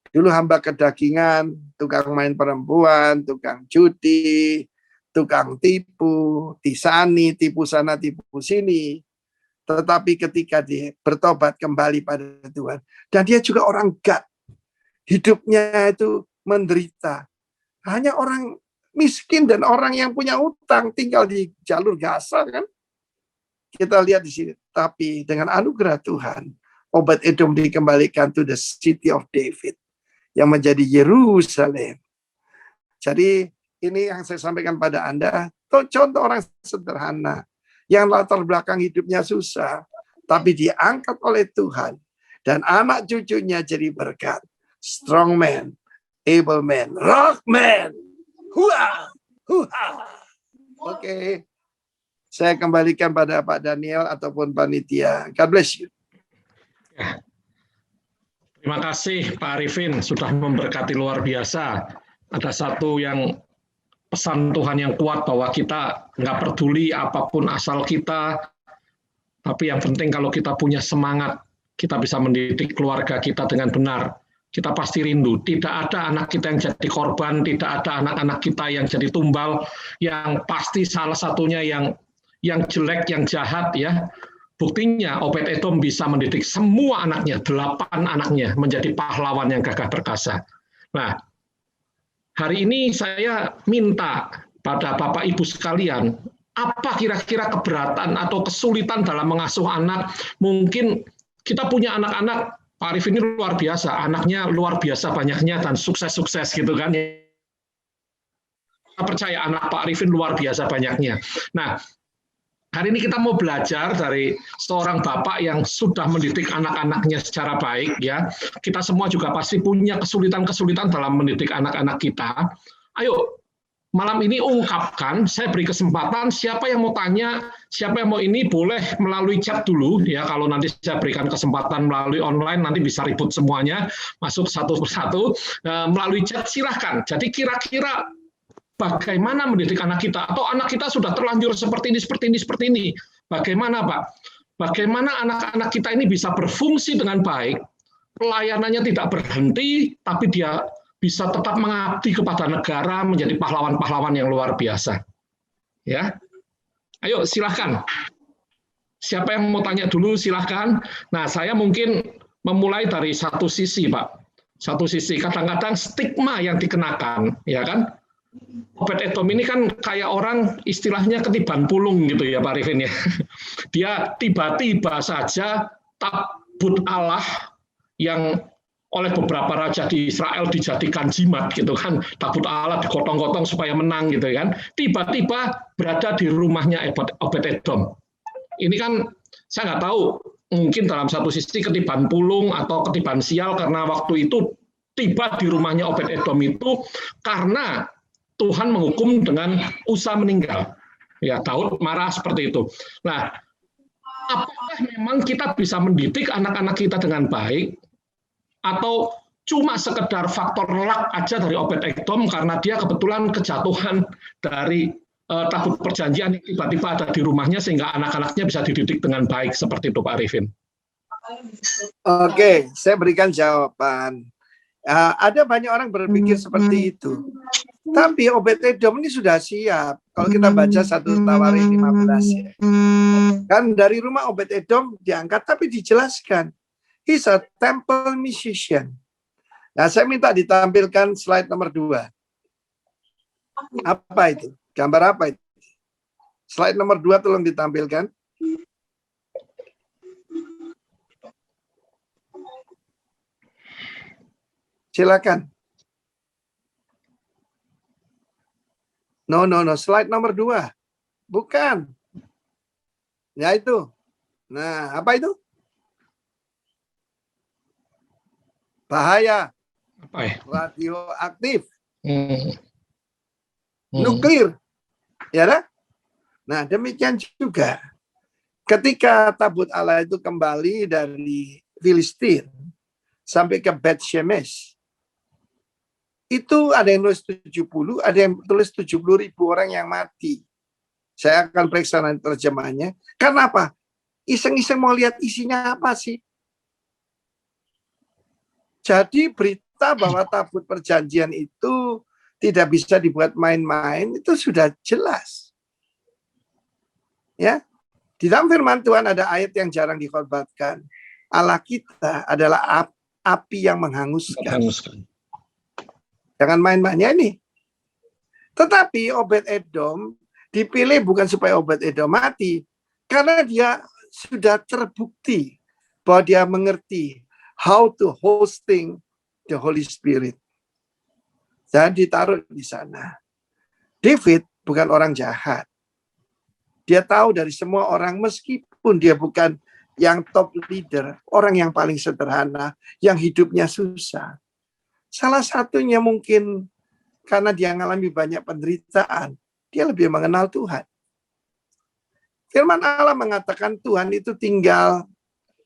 Dulu hamba kedagingan, tukang main perempuan, tukang judi, tukang tipu, tisani, tipu sana, tipu sini. Tetapi ketika dia bertobat kembali pada Tuhan, dan dia juga orang Gad, hidupnya itu menderita. Hanya orang miskin dan orang yang punya utang tinggal di jalur Gaza kan. Kita lihat di sini. Tapi dengan anugerah Tuhan, Obed-Edom dikembalikan to the city of David, yang menjadi Yerusalem. Jadi ini yang saya sampaikan pada Anda, contoh orang sederhana, yang latar belakang hidupnya susah, tapi diangkat oleh Tuhan, dan anak cucunya jadi berkat. Strong man, able man, rock man. Hua, hua. Oke. Saya kembalikan pada Pak Daniel ataupun panitia. God bless you. Terima kasih Pak Arifin, sudah memberkati luar biasa. Ada satu yang pesan Tuhan yang kuat bahwa kita nggak peduli apapun asal kita, tapi yang penting kalau kita punya semangat kita bisa mendidik keluarga kita dengan benar. Kita pasti rindu, tidak ada anak kita yang jadi korban, tidak ada anak-anak kita yang jadi tumbal, yang pasti salah satunya yang jelek, yang jahat ya. Buktinya Obed-Edom bisa mendidik semua anaknya, 8 anaknya menjadi pahlawan yang gagah perkasa. Nah, hari ini saya minta pada Bapak Ibu sekalian, apa kira-kira keberatan atau kesulitan dalam mengasuh anak? Mungkin kita punya anak-anak, Pak Arif ini luar biasa, anaknya luar biasa banyaknya dan sukses-sukses gitu kan. Kita percaya anak Pak Arifin luar biasa banyaknya. Nah, hari ini kita mau belajar dari seorang bapak yang sudah mendidik anak-anaknya secara baik ya. Kita semua juga pasti punya kesulitan-kesulitan dalam mendidik anak-anak kita. Ayo, malam ini ungkapkan, saya beri kesempatan, siapa yang mau tanya, siapa yang mau ini, boleh melalui chat dulu, ya. Kalau nanti saya berikan kesempatan melalui online, nanti bisa ribut semuanya, masuk satu persatu, melalui chat silahkan. Jadi kira-kira bagaimana mendidik anak kita, atau anak kita sudah terlanjur seperti ini, bagaimana Pak? Bagaimana anak-anak kita ini bisa berfungsi dengan baik, pelayanannya tidak berhenti, tapi dia bisa tetap mengabdi kepada negara, menjadi pahlawan-pahlawan yang luar biasa. Ya, ayo silahkan. Siapa yang mau tanya dulu silahkan. Nah, saya mungkin memulai dari satu sisi, Pak. Satu sisi kadang-kadang stigma yang dikenakan, ya kan? Obed-Edom ini kan kayak orang istilahnya ketiban pulung gitu ya, Pak Arifin ya. Dia tiba-tiba saja tabut Allah yang oleh beberapa raja di Israel dijadikan jimat gitu kan, tabut Allah digotong-gotong supaya menang gitu kan, tiba-tiba berada di rumahnya Obed-Edom. Ini kan saya nggak tahu, mungkin dalam satu sisi ketiban pulung atau ketiban sial karena waktu itu tiba di rumahnya Obed-Edom itu karena Tuhan menghukum dengan Usa meninggal. Ya, Daud marah seperti itu. Nah, apakah memang kita bisa mendidik anak-anak kita dengan baik? Atau cuma sekedar faktor luck aja dari Obed-Edom karena dia kebetulan kejatuhan dari tabut perjanjian yang tiba-tiba ada di rumahnya sehingga anak-anaknya bisa dididik dengan baik seperti itu Pak Arifin. Oke, saya berikan jawaban. Ada banyak orang berpikir seperti itu. Tapi Obed-Edom ini sudah siap. Kalau kita baca 1 Tawarin 15 ya. Kan dari rumah Obed-Edom diangkat tapi dijelaskan. He's a temple musician. Nah, saya minta ditampilkan slide nomor 2. Apa itu? Gambar apa itu? Slide nomor 2 tolong ditampilkan. Silakan. No. Slide nomor 2. Bukan. Ya itu. Nah, apa itu? Bahaya. Apa ya? Radioaktif. Nuklir. Ya kan? Nah, demikian juga ketika tabut Allah itu kembali dari Filistin sampai ke Bet Shemesh, itu ada yang tulis 70, ada yang tulis 70.000 orang yang mati. Saya akan periksa nanti terjemahannya. Karena apa? Iseng-iseng mau lihat isinya apa sih? Jadi berita bahwa tabut perjanjian itu tidak bisa dibuat main-main itu sudah jelas. Ya, di dalam firman Tuhan ada ayat yang jarang dikhotbahkan. Allah kita adalah api yang menghanguskan. Jangan main-mainnya ini. Tetapi Obed-Edom dipilih bukan supaya Obed-Edom mati, karena dia sudah terbukti bahwa dia mengerti how to hosting the Holy Spirit. Dan ditaruh di sana. David bukan orang jahat. Dia tahu dari semua orang, meskipun dia bukan yang top leader, orang yang paling sederhana, yang hidupnya susah. Salah satunya mungkin karena dia mengalami banyak penderitaan, dia lebih mengenal Tuhan. Firman Allah mengatakan Tuhan itu tinggal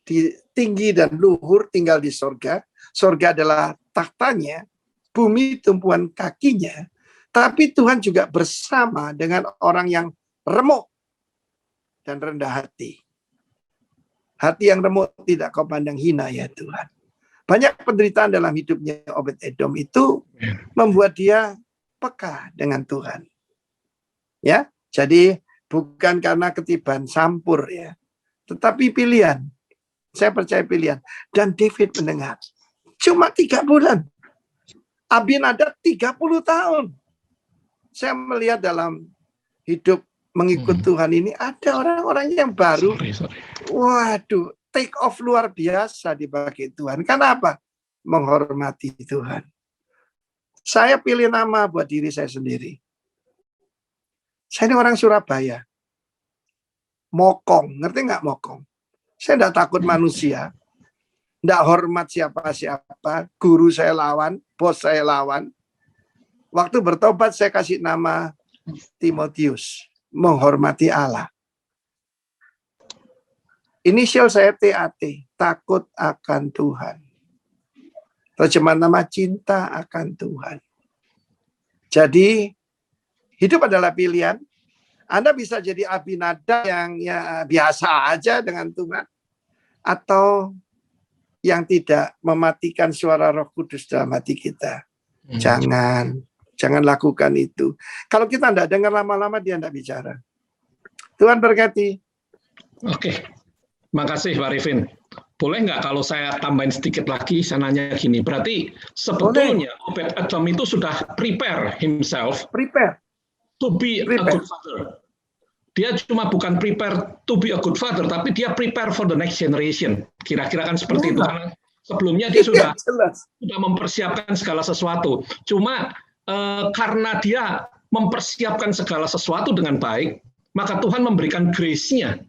di tinggi dan luhur, tinggal di sorga. Sorga adalah tahtanya, bumi tumpuan kakinya. Tapi Tuhan juga bersama dengan orang yang remuk dan rendah hati. Hati yang remuk tidak kau pandang hina ya Tuhan. Banyak penderitaan dalam hidupnya Obed-Edom itu membuat dia peka dengan Tuhan. Ya, jadi bukan karena ketiban sampur ya, tetapi pilihan. Saya percaya pilihan. Dan David mendengar. Cuma 3 bulan. Abinadab 30 tahun. Saya melihat dalam hidup mengikut Tuhan ini ada orang-orang yang baru. Waduh, take off luar biasa dipakai Tuhan. Kenapa? Menghormati Tuhan. Saya pilih nama buat diri saya sendiri. Saya ini orang Surabaya. Mokong, ngerti nggak mokong? Saya tidak takut manusia. Tidak hormat siapa-siapa. Guru saya lawan, bos saya lawan. Waktu bertobat saya kasih nama Timotius. Menghormati Allah. Inisial saya TAT, takut akan Tuhan. Terjemahan nama cinta akan Tuhan. Jadi hidup adalah pilihan. Anda bisa jadi Abinadab yang ya biasa aja dengan Tuhan, atau yang tidak mematikan suara Roh Kudus dalam hati kita. Jangan lakukan itu. Kalau kita tidak dengar lama-lama dia tidak bicara. Tuhan berkati. Oke, makasih Pak Arifin. Boleh nggak kalau saya tambahin sedikit lagi, saya nanya gini, berarti sebetulnya Obed-Edom itu sudah prepare himself to be a good father. Dia cuma bukan prepare to be a good father, tapi dia prepare for the next generation. Kira-kira kan seperti itu. Karena sebelumnya dia sudah mempersiapkan segala sesuatu. Cuma karena dia mempersiapkan segala sesuatu dengan baik, maka Tuhan memberikan grace-nya.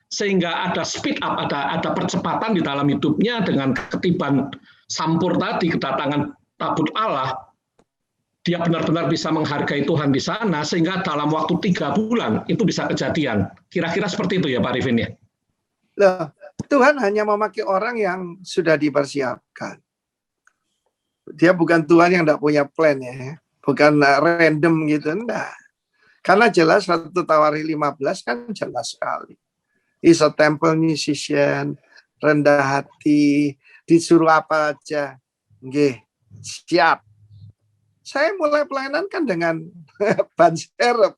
Sehingga ada speed up, ada percepatan di dalam hidupnya dengan ketiban sampur tadi, kedatangan tabut Allah. Dia benar-benar bisa menghargai Tuhan di sana, sehingga dalam waktu 3 bulan itu bisa kejadian. Kira-kira seperti itu ya Pak Arifin ya? Loh, Tuhan hanya memakai orang yang sudah dipersiapkan. Dia bukan Tuhan yang tidak punya plan ya. Bukan random gitu, enggak. Karena jelas 1 Tawarikh 15 kan jelas sekali. He's a temple musician, rendah hati, disuruh apa aja. Nggih, siap. Saya mulai pelayanan kan dengan ban serep.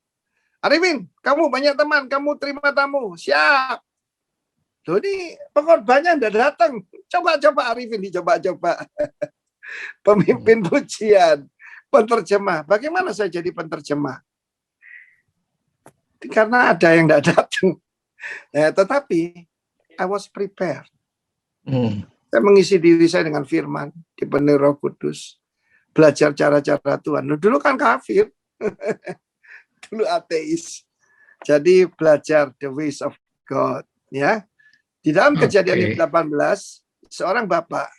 Arifin, kamu banyak teman, kamu terima tamu, siap. Loh ini pengorbannya udah datang. Coba-coba Arifin, dicoba-coba. Pemimpin pujian, penterjemah. Bagaimana saya jadi penterjemah? Karena ada yang tidak datang. Tetapi I was prepared. Saya mengisi diri saya dengan firman, dipenuhi Roh Kudus. Belajar cara-cara Tuhan. Dulu kan kafir. Dulu ateis. Jadi belajar the ways of God. Ya. Di dalam Kejadian 18, seorang bapak,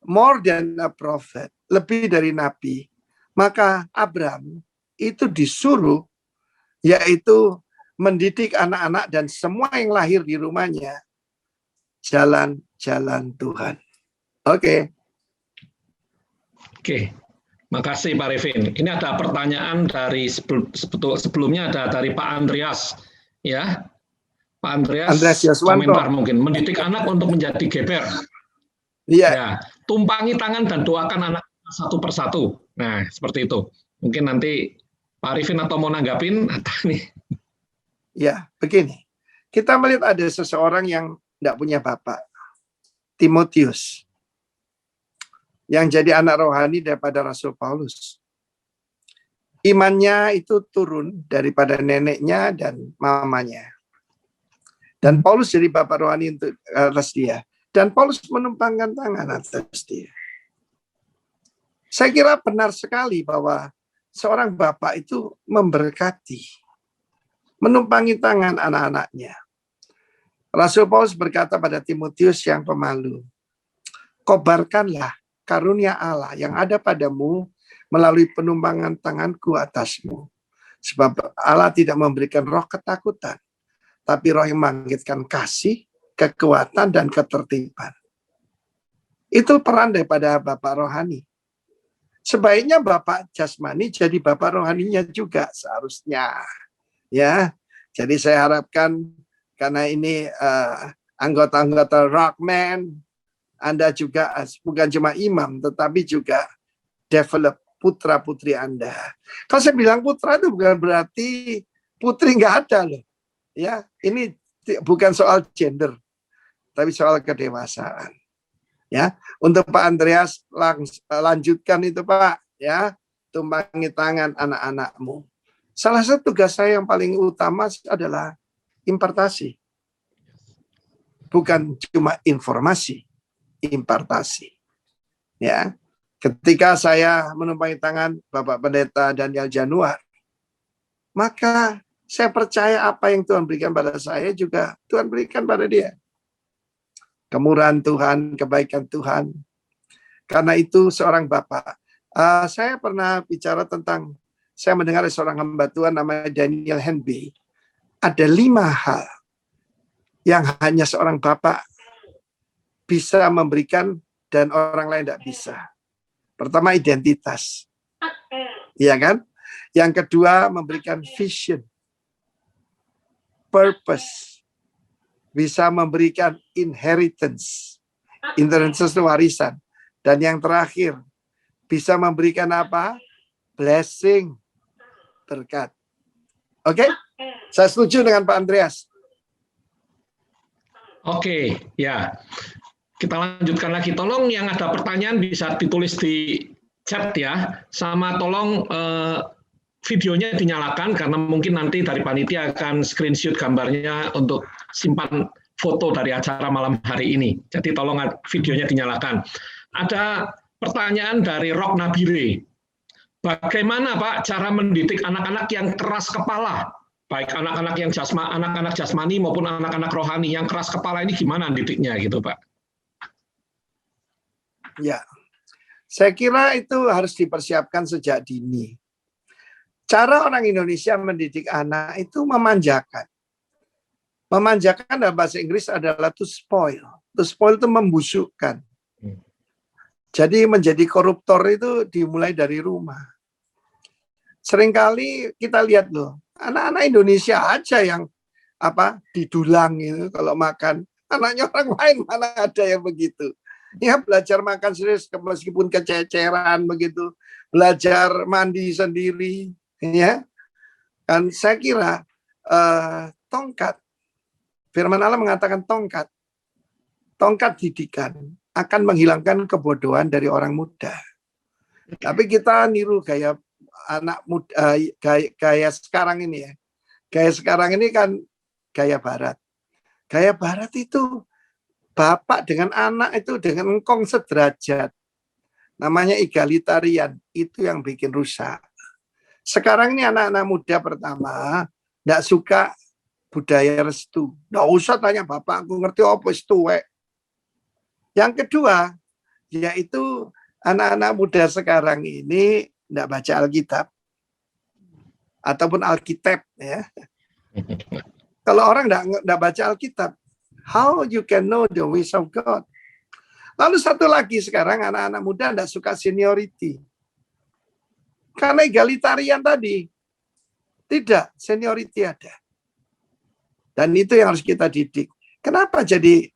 more than a prophet, lebih dari nabi, maka Abram itu disuruh, yaitu mendidik anak-anak dan semua yang lahir di rumahnya, jalan-jalan Tuhan. Oke. Oke, makasih Pak Arifin. Ini ada pertanyaan dari sebelumnya ada dari Pak Andreas, ya. Pak Andreas komentar mungkin, mendidik anak untuk menjadi geber. Iya. Ya, tumpangi tangan dan doakan anak satu persatu. Nah, seperti itu. Mungkin nanti Pak Arifin atau mau nanggapin atau nih. Ya, begini. Kita melihat ada seseorang yang tidak punya bapak, Timotius, yang jadi anak rohani daripada Rasul Paulus. Imannya itu turun daripada neneknya dan mamanya. Dan Paulus jadi bapak rohani untuk atas dia. Dan Paulus menumpangkan tangan atas dia. Saya kira benar sekali bahwa seorang bapak itu memberkati, menumpangi tangan anak-anaknya. Rasul Paulus berkata pada Timotius yang pemalu, kobarkanlah karunia Allah yang ada padamu melalui penumpangan tanganku atasmu. Sebab Allah tidak memberikan roh ketakutan, tapi roh yang membangkitkan kasih, kekuatan, dan ketertiban. Itu peran daripada bapak rohani. Sebaiknya bapak jasmani jadi bapak rohaninya juga seharusnya. Ya, jadi saya harapkan karena ini anggota-anggota Rockman, Anda juga bukan cuma imam, tetapi juga develop putra-putri Anda. Kalau saya bilang putra itu bukan berarti putri nggak ada loh. Ya, ini bukan soal gender, tapi soal kedewasaan. Ya, untuk Pak Andreas lanjutkan itu Pak, ya, tumpangi tangan anak-anakmu. Salah satu tugas saya yang paling utama adalah impartasi. Bukan cuma informasi, impartasi. Ya, ketika saya menumpangi tangan Bapak Pendeta Daniel Januar, maka saya percaya apa yang Tuhan berikan pada saya juga Tuhan berikan pada dia. Kemurahan Tuhan, kebaikan Tuhan. Karena itu seorang Bapak. Saya pernah bicara tentang, saya mendengar seorang hamba Tuhan namanya Daniel Henby. Ada 5 hal yang hanya seorang Bapak bisa memberikan dan orang lain tidak bisa. Pertama, identitas. Iya kan? Yang kedua, memberikan vision. Purpose. Bisa memberikan inheritance. Inheritance itu warisan. Dan yang terakhir, bisa memberikan apa? Blessing. Berkat. Oke? Saya setuju dengan Pak Andreas. Oke, ya. Kita lanjutkan lagi. Tolong yang ada pertanyaan bisa ditulis di chat ya. Sama tolong videonya dinyalakan karena mungkin nanti dari panitia akan screenshot gambarnya untuk simpan foto dari acara malam hari ini. Jadi tolong videonya dinyalakan. Ada pertanyaan dari Rock Nabire. Bagaimana Pak cara mendidik anak-anak yang keras kepala? Baik anak-anak yang anak-anak jasmani maupun anak-anak rohani yang keras kepala ini gimana didiknya gitu Pak? Ya, saya kira itu harus dipersiapkan sejak dini. Cara orang Indonesia mendidik anak itu memanjakan. Memanjakan dalam bahasa Inggris adalah to spoil. To spoil itu membusukkan. Jadi menjadi koruptor itu dimulai dari rumah. Seringkali kita lihat loh, anak-anak Indonesia aja yang didulang itu kalau makan. Anaknya orang lain mana ada yang begitu. Ya belajar makan serius meskipun kececeran begitu. Belajar mandi sendiri. Ya, kan saya kira tongkat. Firman Allah mengatakan tongkat didikan akan menghilangkan kebodohan dari orang muda. Tapi kita niru gaya anak muda, gaya sekarang ini ya. Gaya sekarang ini kan gaya barat. Gaya barat itu bapak dengan anak itu dengan engkong sederajat. Namanya egalitarian. Itu yang bikin rusak. Sekarang ini anak-anak muda pertama tidak suka budaya restu. Nggak usah tanya bapak, aku ngerti apa restu. Yang kedua, yaitu anak-anak muda sekarang ini tidak baca Alkitab. Ataupun Alkitab. Ya. Kalau orang tidak baca Alkitab, how you can know the ways of God? Lalu satu lagi sekarang anak-anak muda tidak suka seniority. Karena egalitarian tadi. Tidak, seniority ada. Dan itu yang harus kita didik. Kenapa jadi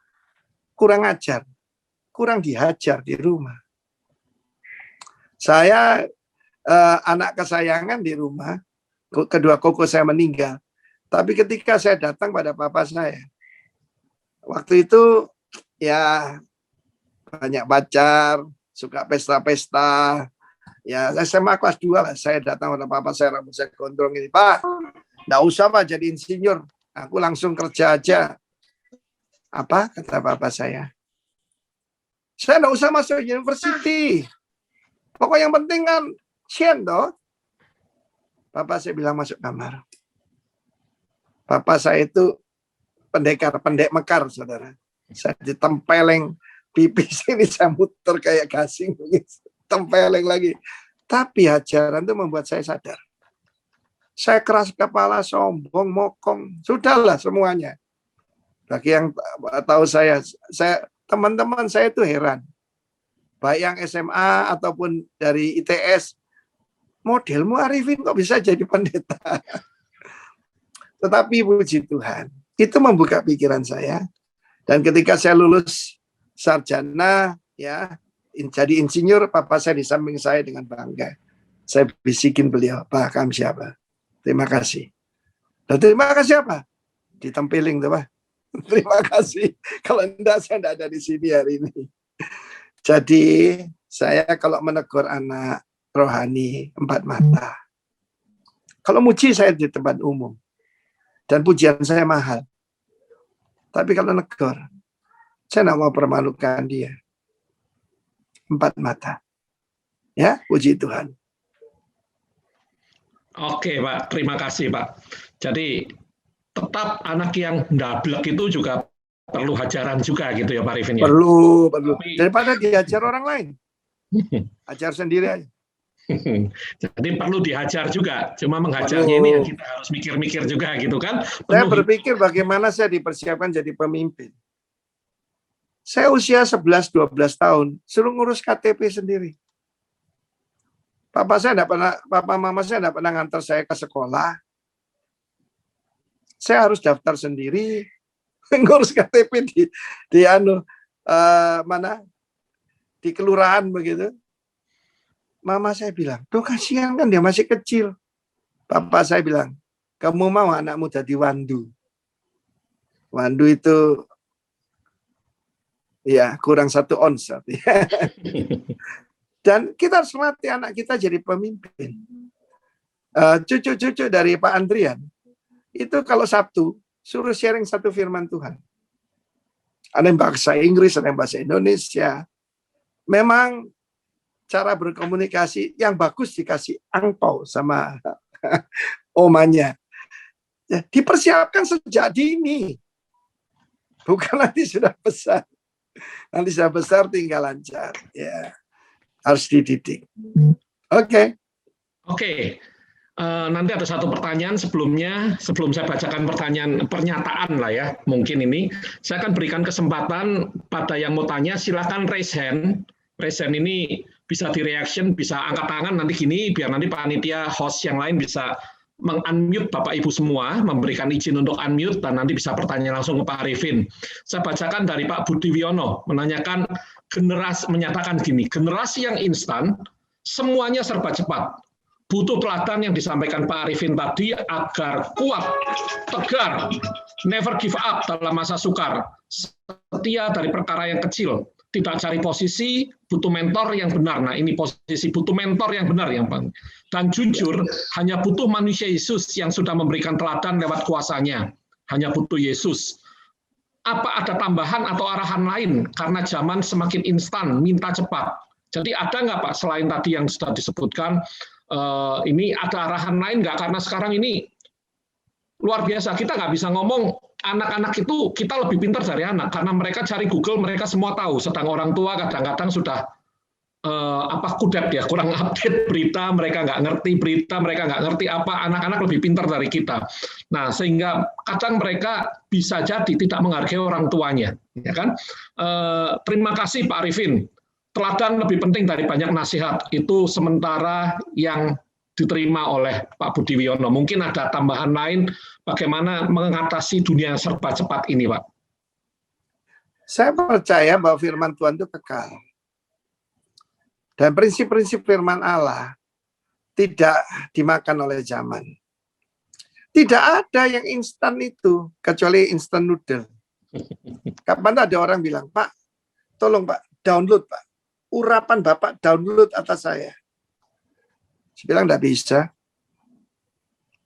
kurang ajar? Kurang dihajar di rumah. Saya anak kesayangan di rumah, kedua koko saya meninggal. Tapi ketika saya datang pada papa saya, waktu itu ya banyak pacar, suka pesta-pesta. Ya SMA kelas 2 lah, saya datang pada papa saya, rambut saya gondrong ini. Pak, enggak usah Pak jadi insinyur. Aku langsung kerja aja. Apa kata papa saya? Saya enggak usah masuk university. Pokok yang penting kan Sien toh. Papa saya bilang masuk kamar. Papa saya itu pendek mekar, saudara. Saya ditempeleng pipi sini, saya muter kayak gasing. Tempeleng lagi. Tapi ajaran itu membuat saya sadar. Saya keras kepala, sombong, mokong. Sudahlah semuanya. Bagi yang tahu saya teman-teman saya itu heran. Baik yang SMA ataupun dari ITS. Modelmu Arifin kok bisa jadi pendeta? Tetapi puji Tuhan, itu membuka pikiran saya. Dan ketika saya lulus sarjana, ya, jadi insinyur, papa saya di samping saya dengan bangga. Saya bisikin beliau, Pak, kamu siapa? Terima kasih. Dan terima kasih apa? Ditempeling tuh, Pak. Terima kasih. Kalau enggak, saya enggak ada di sini hari ini. Jadi, saya kalau menegur anak rohani 4 mata. Kalau muji saya di tempat umum. Dan pujian saya mahal. Tapi kalau negur, saya enggak mau permalukan dia. 4 mata. Ya, puji Tuhan. Oke, Pak. Terima kasih, Pak. Jadi, tetap anak yang ndablek itu juga perlu hajaran juga gitu ya, Pak Arifin ya? Perlu. Tapi- Daripada diajar orang lain. Ajar sendiri aja. Jadi perlu dihajar juga. Cuma menghajarnya ini yang kita harus mikir-mikir juga gitu kan. Saya berpikir bagaimana saya dipersiapkan jadi pemimpin. Saya usia 11-12 tahun, suruh ngurus KTP sendiri. Papa mama saya enggak pernah ngantar saya ke sekolah. Saya harus daftar sendiri, ngurus KTP di di kelurahan begitu. Mama saya bilang, tuh kasihan kan dia masih kecil. Papa saya bilang, kamu mau anakmu jadi wandu. Wandu itu ya kurang 1 ons. Dan kita harus melatih anak kita jadi pemimpin. Cucu-cucu dari Pak Andrian, itu kalau Sabtu, suruh sharing 1 firman Tuhan. Ada yang bahasa Inggris, ada yang bahasa Indonesia. Memang cara berkomunikasi yang bagus dikasih angpau sama omanya. Ya, dipersiapkan sejak dini. Bukan nanti sudah besar. Nanti sudah besar tinggal lancar. Ya, harus dididik. Oke. Nanti ada satu pertanyaan sebelum saya bacakan pernyataan lah ya, mungkin ini saya akan berikan kesempatan pada yang mau tanya, silakan raise hand. Raise hand ini bisa di reaction, bisa angkat tangan nanti gini, biar nanti panitia host yang lain bisa meng-unmute Bapak Ibu semua, memberikan izin untuk unmute dan nanti bisa bertanya langsung ke Pak Arifin. Saya bacakan dari Pak Budi Wiono menanyakan menyatakan gini, generasi yang instan semuanya serba cepat. Butuh teladan yang disampaikan Pak Arifin tadi agar kuat, tegar, never give up dalam masa sukar, setia dari perkara yang kecil, tidak cari posisi, butuh mentor yang benar. Nah, ini posisi butuh mentor yang benar yang penting. Dan jujur, hanya butuh manusia Yesus yang sudah memberikan teladan lewat kuasanya. Hanya butuh Yesus. Apa ada tambahan atau arahan lain? Karena zaman semakin instan, minta cepat. Jadi ada nggak Pak, selain tadi yang sudah disebutkan, ini ada arahan lain nggak? Karena sekarang ini luar biasa, kita nggak bisa ngomong anak-anak itu kita lebih pintar dari anak karena mereka cari Google, mereka semua tahu. Sedang orang tua kadang-kadang sudah kudap ya, kurang update berita, mereka nggak ngerti berita, mereka nggak ngerti apa, anak-anak lebih pintar dari kita. Nah, sehingga kadang mereka bisa jadi tidak menghargai orang tuanya, ya kan? Terima kasih Pak Arifin. Teladan lebih penting dari banyak nasihat. Itu sementara yang diterima oleh Pak Budi Wiono. Mungkin ada tambahan lain bagaimana mengatasi dunia serba cepat ini, Pak? Saya percaya bahwa firman Tuhan itu kekal. Dan prinsip-prinsip firman Allah tidak dimakan oleh zaman. Tidak ada yang instan itu, kecuali instant noodle. Kapan ada orang bilang, Pak, tolong Pak, download Pak. Urapan Bapak download atas saya. Saya bilang enggak bisa.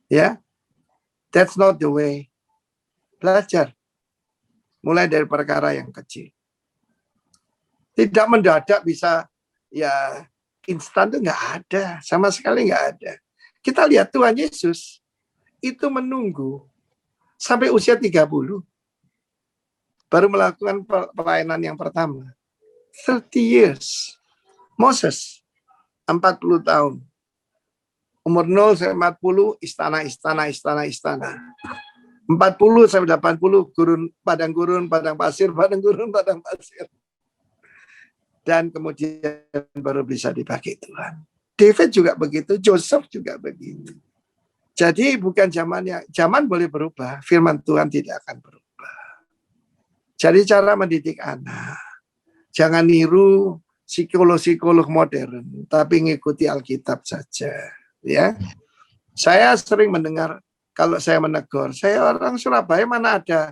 Ya, that's not the way. Belajar. Mulai dari perkara yang kecil. Tidak mendadak bisa, ya instan itu enggak ada. Sama sekali enggak ada. Kita lihat Tuhan Yesus itu menunggu sampai usia 30. Baru melakukan pelayanan yang pertama. 30 years. Moses, 40 tahun. Umur 0 sampai 40, istana. 40 sampai 80, padang pasir. Dan kemudian baru bisa dipakai Tuhan. David juga begitu, Joseph juga begitu. Jadi bukan zaman boleh berubah, firman Tuhan tidak akan berubah. Jadi cara mendidik anak, jangan niru psikolog-psikolog modern, tapi ngikuti Alkitab saja. Ya, saya sering mendengar kalau saya menegur, saya orang Surabaya mana ada,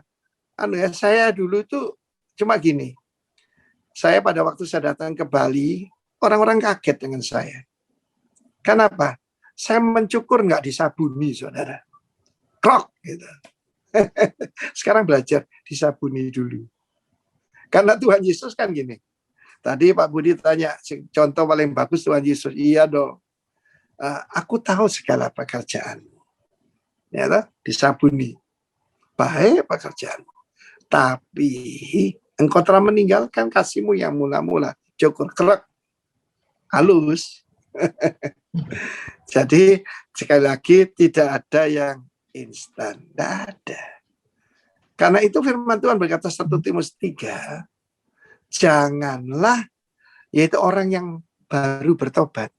saya dulu itu cuma gini. Saya pada waktu saya datang ke Bali, orang-orang kaget dengan saya. Kenapa? Saya mencukur nggak disabuni, saudara. Krok, gitu. Sekarang belajar disabuni dulu. Karena Tuhan Yesus kan gini. Tadi Pak Budi tanya, contoh paling bagus Tuhan Yesus. Iya dong. Aku tahu segala pekerjaanmu. Ya, disabuni. Baik pekerjaanmu. Tapi engkau telah meninggalkan kasihmu yang mula-mula. Cukur krok. Halus. Jadi sekali lagi tidak ada yang instan, tidak ada. Karena itu firman Tuhan berkata 1 Timotius 3, janganlah, yaitu orang yang baru bertobat,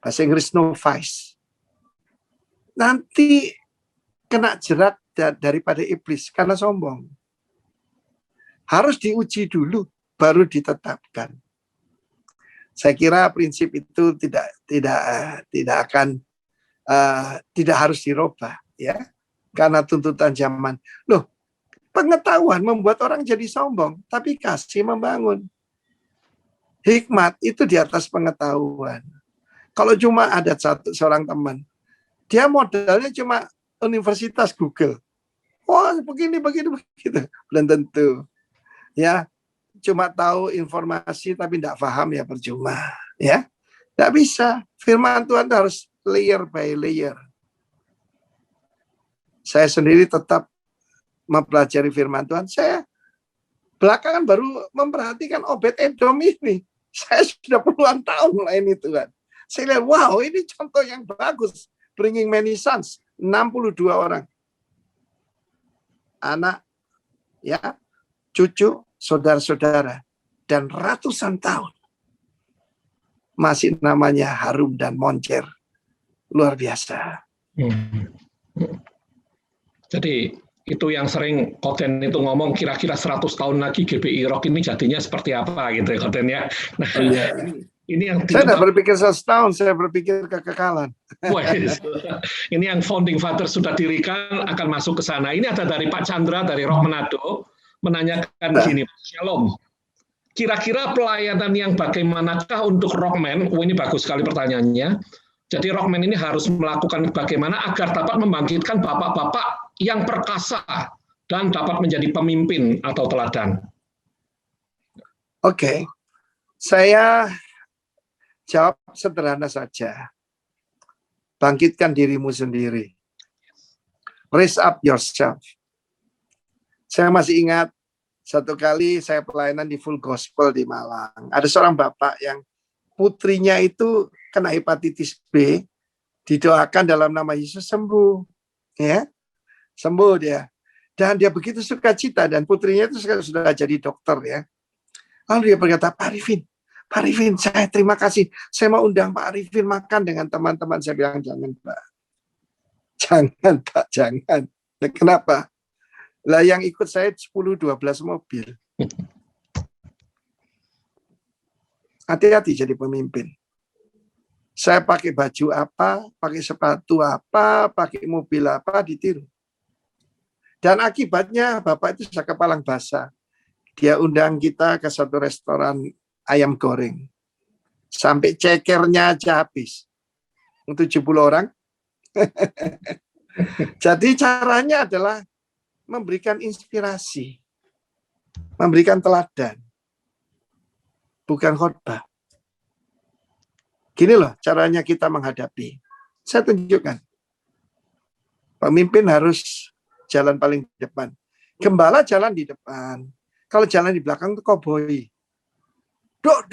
bahasa Inggris novice, nanti kena jerat daripada iblis karena sombong. Harus diuji dulu, baru ditetapkan. Saya kira prinsip itu tidak akan tidak harus dirubah, ya, karena tuntutan zaman. Loh, pengetahuan membuat orang jadi sombong, tapi kasih membangun. Hikmat itu di atas pengetahuan. Kalau cuma ada seorang teman, dia modalnya cuma Universitas Google. Oh, begini, begitu. Belum tentu. Ya, cuma tahu informasi tapi tidak paham ya percuma, ya. Tidak bisa. Firman Tuhan harus layer by layer. Saya sendiri tetap mempelajari firman Tuhan. Saya belakangan baru memperhatikan Obed-Edom ini. Saya sudah puluhan tahun melayani Tuhan. Saya lihat, wow, ini contoh yang bagus. Bringing many sons, 62 orang. Anak, ya, cucu, saudara-saudara, dan ratusan tahun masih namanya harum dan moncer, luar biasa. Jadi itu yang sering Koten itu ngomong kira-kira 100 tahun lagi GBI Rock ini jadinya seperti apa gitu ya Koten ya. Nah, ini yang saya tidak berpikir 100 tahun, saya berpikir kekekalan. Ini yang founding father sudah dirikan akan masuk ke sana. Ini ada dari Pak Chandra dari Rock Manado menanyakan gini, Shalom. Kira-kira pelayanan yang bagaimanakah untuk Rockman? Oh, ini bagus sekali pertanyaannya. Jadi Rockman ini harus melakukan bagaimana agar dapat membangkitkan bapak-bapak yang perkasa dan dapat menjadi pemimpin atau teladan. Oke, saya jawab sederhana saja. Bangkitkan dirimu sendiri. Raise up yourself. Saya masih ingat satu kali saya pelayanan di Full Gospel di Malang. Ada seorang bapak yang putrinya itu kena hepatitis B, didoakan dalam nama Yesus sembuh, ya, sembuh dia. Dan dia begitu sukacita dan putrinya itu sudah jadi dokter, ya. Lalu dia berkata, Pak Arifin, saya terima kasih. Saya mau undang Pak Arifin makan dengan teman-teman. Saya bilang jangan Pak, jangan. Nah, kenapa? Lah yang ikut saya 10-12 mobil. Hati-hati jadi pemimpin. Saya pakai baju apa, pakai sepatu apa, pakai mobil apa, ditiru. Dan akibatnya Bapak itu sudah kepalang basah. Dia undang kita ke satu restoran ayam goreng. Sampai cekernya aja habis. Untuk 70 orang. Jadi caranya adalah memberikan inspirasi, memberikan teladan, bukan khotbah. Gini loh caranya kita menghadapi. Saya tunjukkan. Pemimpin harus jalan paling depan. Gembala jalan di depan. Kalau jalan di belakang itu koboi. Dok.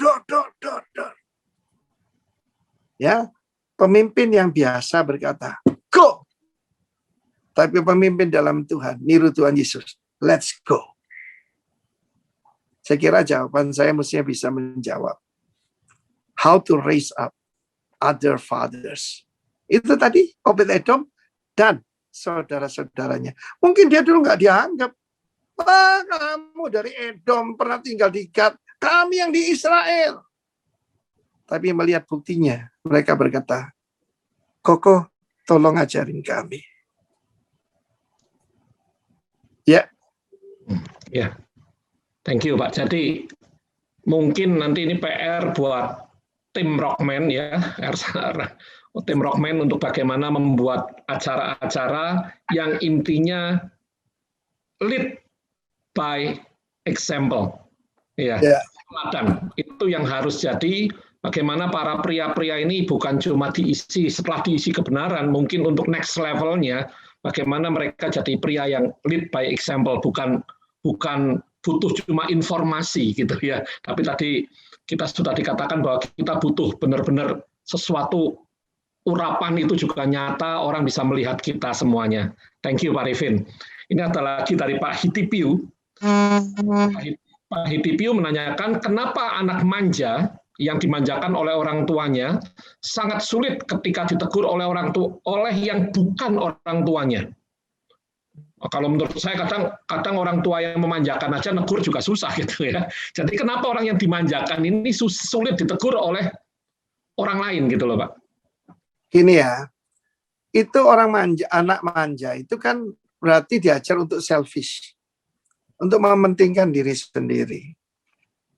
Ya, pemimpin yang biasa berkata, go. Tapi pemimpin dalam Tuhan, niru Tuhan Yesus. Let's go. Saya kira jawaban saya mestinya bisa menjawab. How to raise up other fathers. Itu tadi Obed-Edom dan saudara-saudaranya. Mungkin dia dulu nggak dianggap. Wah, kamu dari Edom pernah tinggal di Gad, kami yang di Israel. Tapi melihat buktinya, mereka berkata, Koko, tolong ajarin kami. Ya. Ya, thank you Pak. Jadi mungkin nanti ini PR buat tim Rockman ya, tim Rockman untuk bagaimana membuat acara-acara yang intinya lead by example. Ya, teladan. Itu yang harus jadi bagaimana para pria-pria ini bukan cuma diisi, setelah diisi kebenaran, mungkin untuk next levelnya, bagaimana mereka jadi pria yang lead by example, bukan butuh cuma informasi gitu ya. Tapi tadi kita sudah dikatakan bahwa kita butuh benar-benar sesuatu urapan itu juga nyata, orang bisa melihat kita semuanya. Thank you Pak Rifin. Ini ada lagi dari Pak Hitipiu. Pak Hitipiu menanyakan kenapa anak manja yang dimanjakan oleh orang tuanya sangat sulit ketika ditegur oleh yang bukan orang tuanya. Kalau menurut saya kadang orang tua yang memanjakan aja negur juga susah gitu ya. Jadi kenapa orang yang dimanjakan ini sulit ditegur oleh orang lain gitu loh Pak? Gini ya, itu orang manja, anak manja itu kan berarti diajar untuk selfish, untuk mementingkan diri sendiri.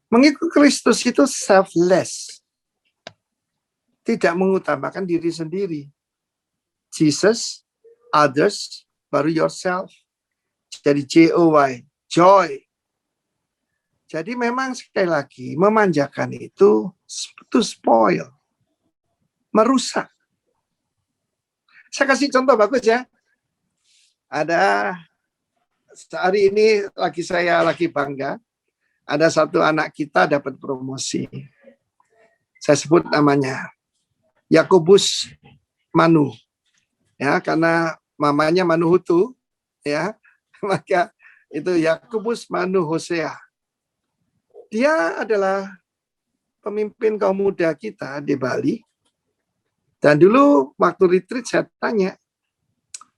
Mengikut Kristus itu selfless, tidak mengutamakan diri sendiri. Jesus, others, baru yourself. Jadi JOY, joy. Jadi memang sekali lagi memanjakan itu to spoil, merusak. Saya kasih contoh bagus ya. Ada hari ini saya lagi bangga. Ada satu anak kita dapat promosi. Saya sebut namanya Yakobus Manu. Ya, karena mamanya Manuhutu, ya. Maka itu Yakobus Manu Hosea. Dia adalah pemimpin kaum muda kita di Bali. Dan dulu waktu retreat saya tanya,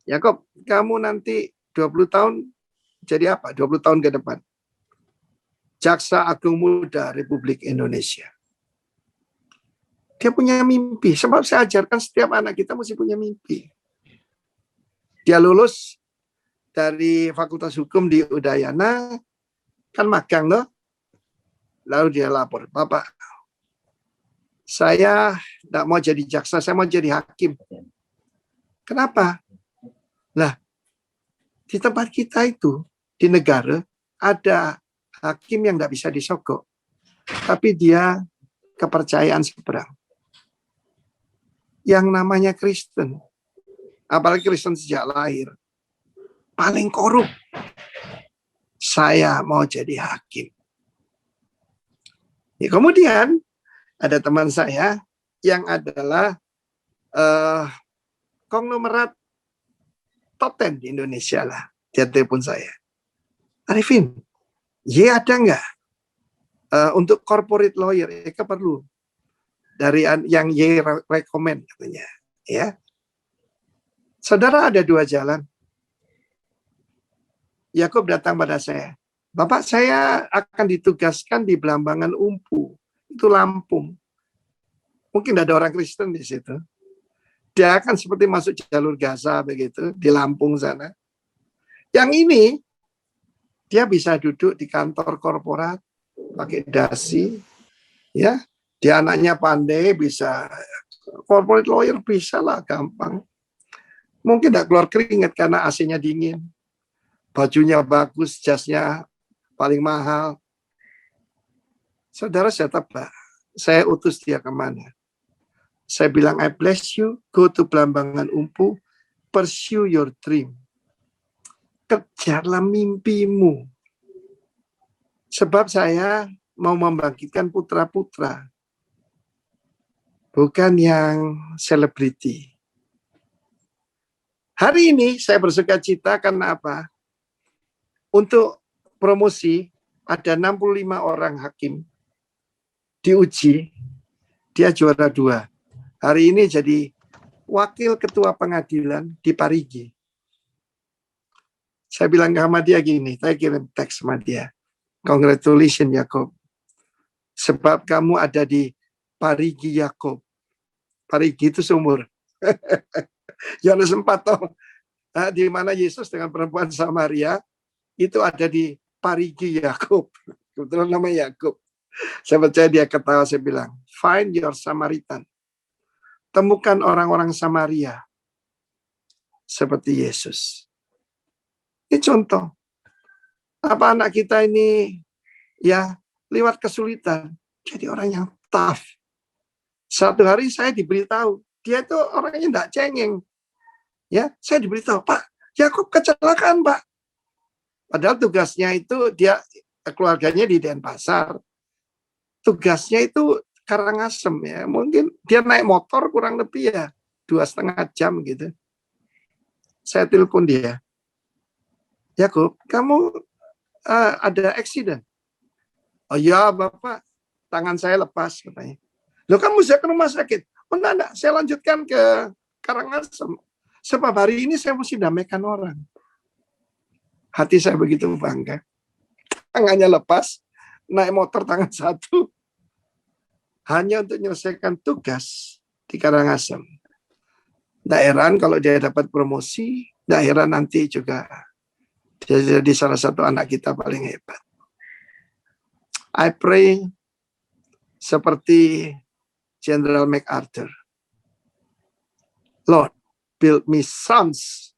Yakob, kamu nanti 20 tahun jadi apa? 20 tahun ke depan. Jaksa Agung Muda Republik Indonesia. Dia punya mimpi. Sebab saya ajarkan setiap anak kita mesti punya mimpi. Dia lulus dari Fakultas Hukum di Udayana, kan magang loh. Lalu dia lapor, Bapak, saya tidak mau jadi jaksa, saya mau jadi hakim. Kenapa? Lah, di tempat kita itu, di negara, ada hakim yang tidak bisa disogok. Tapi dia kepercayaan seberang. Yang namanya Kristen, apalagi Kristen sejak lahir, paling korup. Saya mau jadi hakim. Ya, kemudian ada teman saya yang adalah konglomerat top 10 di Indonesia lah. Dia telepon saya. Arifin, ada nggak untuk corporate lawyer? Ya perlu. Dari yang recommend katanya. Ya. Saudara, ada 2 jalan. Yakub datang pada saya. Bapak, saya akan ditugaskan di Belambangan Umpu. Itu Lampung. Mungkin ada orang Kristen di situ. Dia akan seperti masuk jalur Gaza begitu, di Lampung sana. Yang ini, dia bisa duduk di kantor korporat, pakai dasi. Ya, dia anaknya pandai, bisa corporate lawyer, bisa lah, gampang. Mungkin tidak keluar keringat karena AC-nya dingin. Bajunya bagus, jasnya paling mahal. Saudara, saya tebak. Saya utus dia kemana? Saya bilang, I bless you, go to Belambangan Umpu, pursue your dream. Kejarlah mimpimu. Sebab saya mau membangkitkan putra-putra. Bukan yang selebriti. Hari ini saya bersuka cita karena apa? Untuk promosi, ada 65 orang hakim diuji, dia juara 2. Hari ini jadi wakil ketua pengadilan di Parigi. Saya bilang sama dia gini, saya kirim teks sama dia. Congratulations Yakob. Sebab kamu ada di Parigi Yakob. Parigi itu sumur. Yohanes 4 toh. Di mana Yesus dengan perempuan Samaria itu ada di Parigi Yakob. Kebetulan namanya Yakub. Saya percaya dia ketawa, saya bilang, find your Samaritan. Temukan orang-orang Samaria seperti Yesus. Ini contoh. Apa anak kita ini ya lewat kesulitan jadi orang yang tough. Satu hari saya diberitahu, dia itu orangnya tidak cengeng. Ya, saya diberitahu, Pak, Yakub kecelakaan, Pak. Padahal tugasnya itu dia keluarganya di Denpasar. Tugasnya itu Karangasem ya. Mungkin dia naik motor kurang lebih ya 2,5 jam gitu. Saya telepon dia. Yakub, kamu ada accident? Oh ya Bapak, tangan saya lepas katanya. Loh kamu saya ke rumah sakit? Oh enggak, saya lanjutkan ke Karangasem. Sebab hari ini saya mesti damaikan orang. Hati saya begitu bangga. Tangannya lepas, naik motor tangan satu. Hanya untuk menyelesaikan tugas di Karangasem. Nggak heran kalau dia dapat promosi, nggak heran nanti juga dia jadi salah satu anak kita paling hebat. I pray seperti General MacArthur. Lord, build me sons.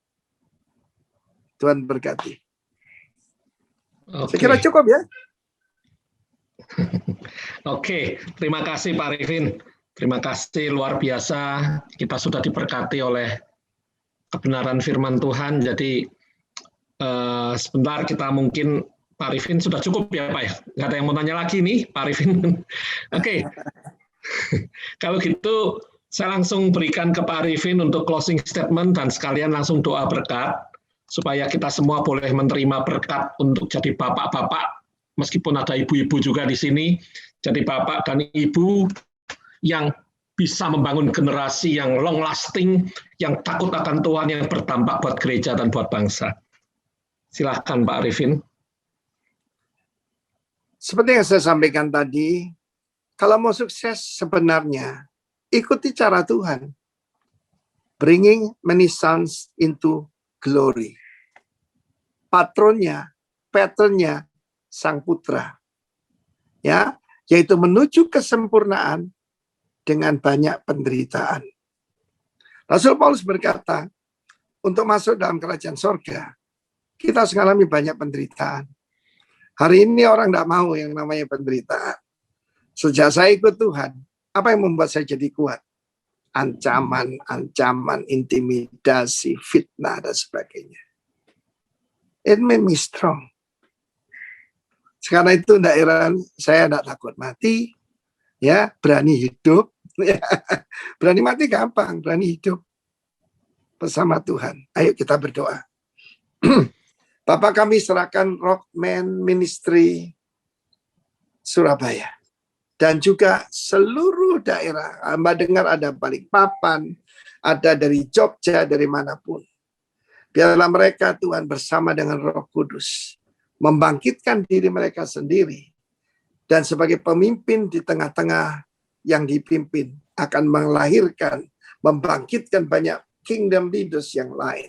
Tuhan berkati. Saya kira cukup ya. Oke, terima kasih Pak Arifin. Terima kasih luar biasa. Kita sudah diberkati oleh kebenaran firman Tuhan. Jadi sebentar kita mungkin Pak Arifin sudah cukup ya Pak ya. Nggak ada yang mau tanya lagi nih Pak Arifin. Oke. Kalau gitu saya langsung berikan ke Pak Arifin untuk closing statement dan sekalian langsung doa berkat supaya kita semua boleh menerima berkat untuk jadi bapak-bapak. Meskipun ada ibu-ibu juga di sini, jadi bapak dan ibu yang bisa membangun generasi yang long lasting, yang takut akan Tuhan, yang berdampak buat gereja dan buat bangsa. Silahkan Pak Arifin. Seperti yang saya sampaikan tadi, kalau mau sukses sebenarnya, ikuti cara Tuhan. Bringing many sons into glory. Patronnya, patternnya, Sang Putra, ya, yaitu menuju kesempurnaan dengan banyak penderitaan. Rasul Paulus berkata, untuk masuk dalam kerajaan sorga, kita harus mengalami banyak penderitaan. Hari ini orang tidak mau yang namanya penderitaan. Sejak saya ikut Tuhan, apa yang membuat saya jadi kuat? Ancaman, intimidasi, fitnah, dan sebagainya. It made me strong. Sekarang itu tidak heran, saya tidak takut mati, ya berani hidup, ya. Berani mati gampang, berani hidup bersama Tuhan. Ayo kita berdoa. Bapak kami serahkan Rockman Ministry Surabaya dan juga seluruh daerah. Hamba dengar ada Balikpapan, ada dari Jogja, dari manapun. Biarlah mereka Tuhan bersama dengan Roh Kudus membangkitkan diri mereka sendiri dan sebagai pemimpin di tengah-tengah yang dipimpin akan melahirkan, membangkitkan banyak kingdom leaders yang lain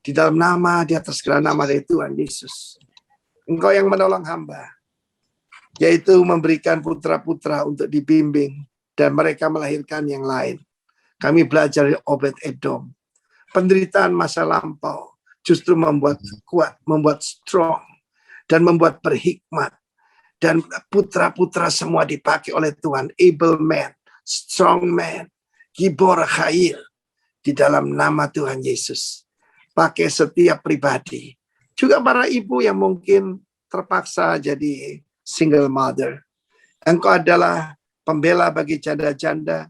di dalam nama, di atas segala nama dari Tuhan Yesus. Engkau yang menolong hamba, yaitu memberikan putra-putra untuk dibimbing dan mereka melahirkan yang lain. Kami belajar dari Obed Edom. Penderitaan masa lampau justru membuat kuat, membuat strong, dan membuat berhikmat. Dan putra-putra semua dipakai oleh Tuhan. Able man, strong man, gibor khair. Di dalam nama Tuhan Yesus. Pakai setiap pribadi. Juga para ibu yang mungkin terpaksa jadi single mother. Engkau adalah pembela bagi janda-janda.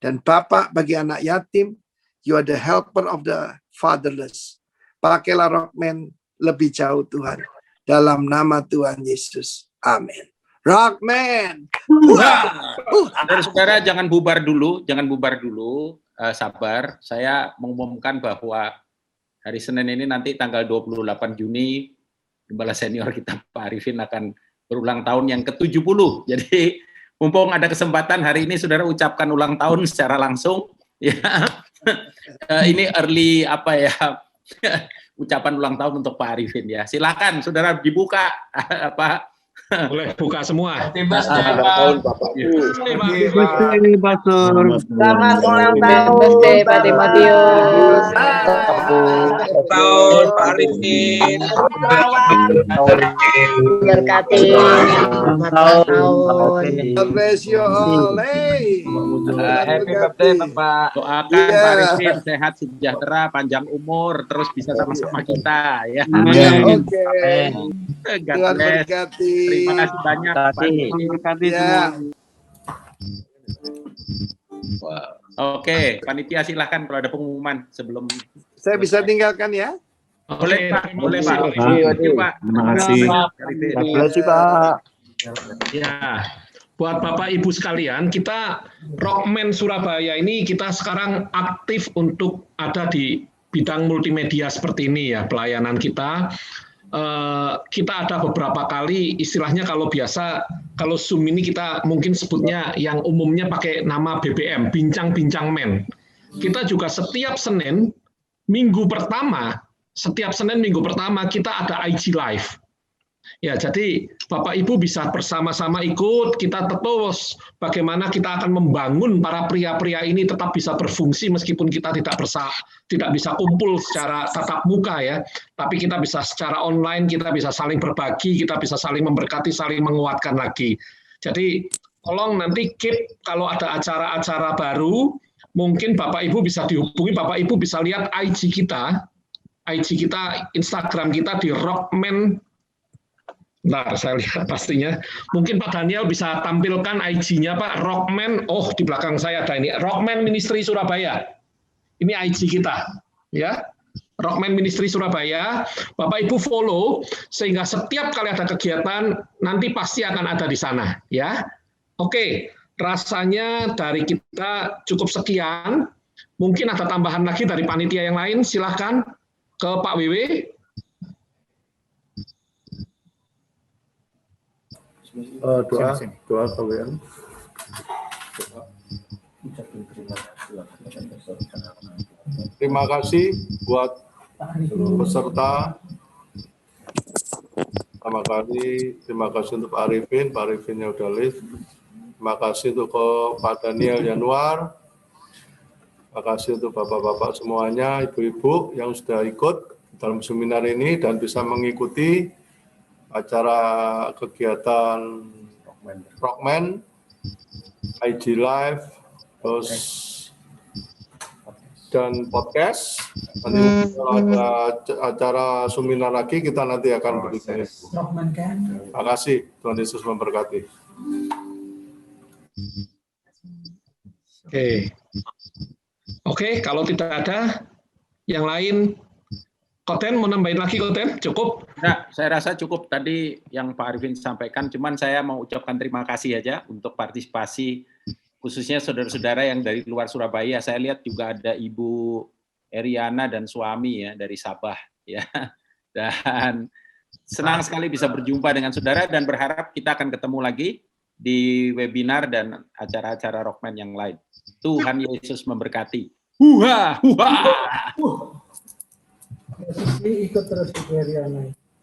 Dan bapak bagi anak yatim. You are the helper of the fatherless. Pakailah Rockman lebih jauh Tuhan. Dalam nama Tuhan Yesus. Amin. Rockman. Saudara-saudara jangan bubar dulu, sabar. Saya mengumumkan bahwa hari Senin ini nanti tanggal 28 Juni, Gembala Senior kita Pak Arifin akan berulang tahun yang ke-70. Jadi mumpung ada kesempatan hari ini saudara ucapkan ulang tahun secara langsung. Ya, ini early ucapan ulang tahun untuk Pak Arifin ya. Silakan saudara dibuka apa. Boleh buka semua. Selamat ulang tahun Pak Timotius. tahun Pak Arifin. Berkati. Selamat tahun. God bless you all. Hey. Happy birthday Bapak. Doakan Pak Arifin sehat sejahtera, panjang umur, terus bisa sama-sama kita ya. Oke. God Tuhan bless. berkati. Terima kasih banyak Pak Arifin. Ya. Oke, panitia silahkan kalau ada pengumuman sebelum. Saya bisa tinggalkan ya? Boleh Pak, boleh Pak. Terima Terima kasih Pak. Terima kasih. Pak. Ya, buat Bapak Ibu sekalian, kita Rockman Surabaya ini kita sekarang aktif untuk ada di bidang multimedia seperti ini ya, pelayanan kita. Kita ada beberapa kali istilahnya kalau biasa kalau Zoom ini kita mungkin sebutnya yang umumnya pakai nama BBM, bincang-bincang men. Kita juga setiap Senin minggu pertama kita ada IG Live. Ya, jadi Bapak Ibu bisa bersama-sama ikut, kita terus bagaimana kita akan membangun para pria-pria ini tetap bisa berfungsi meskipun kita tidak bisa kumpul secara tatap muka ya, tapi kita bisa secara online, kita bisa saling berbagi, kita bisa saling memberkati, saling menguatkan lagi. Jadi tolong nanti keep kalau ada acara-acara baru, mungkin Bapak Ibu bisa dihubungi, Bapak Ibu bisa lihat IG kita, Instagram kita di Rockman. Bentar, saya lihat pastinya. Mungkin Pak Daniel bisa tampilkan IG-nya Pak, Rockman. Oh, di belakang saya ada ini, Rockman Ministry Surabaya. Ini IG kita, ya. Rockman Ministry Surabaya. Bapak Ibu follow sehingga setiap kali ada kegiatan nanti pasti akan ada di sana, ya. Oke, rasanya dari kita cukup sekian. Mungkin ada tambahan lagi dari panitia yang lain. Silahkan ke Pak WW. Doa kalian. Terima kasih buat peserta. Terima kasih untuk Pak Arifin yang udah list. Terima kasih untuk Pak Daniel Januar. Terima kasih untuk bapak-bapak semuanya, ibu-ibu yang sudah ikut dalam seminar ini dan bisa mengikuti acara kegiatan Rockman, IG Live, terus dan podcast. Nanti kalau ada acara seminar lagi kita nanti akan berikan. Terima kasih, Tuhan Yesus memberkati. Oke, kalau tidak ada yang lain, Koten mau nambahin lagi, Koten? Cukup? Nah, saya rasa cukup tadi yang Pak Arifin sampaikan, cuman saya mau ucapkan terima kasih aja untuk partisipasi, khususnya saudara-saudara yang dari luar Surabaya. Saya lihat juga ada Ibu Eriana dan suami ya dari Sabah ya. Dan senang sekali bisa berjumpa dengan saudara dan berharap kita akan ketemu lagi di webinar dan acara-acara Rockman yang lain. Tuhan Yesus memberkati. Huha, huha. Ikut terus di Eriana.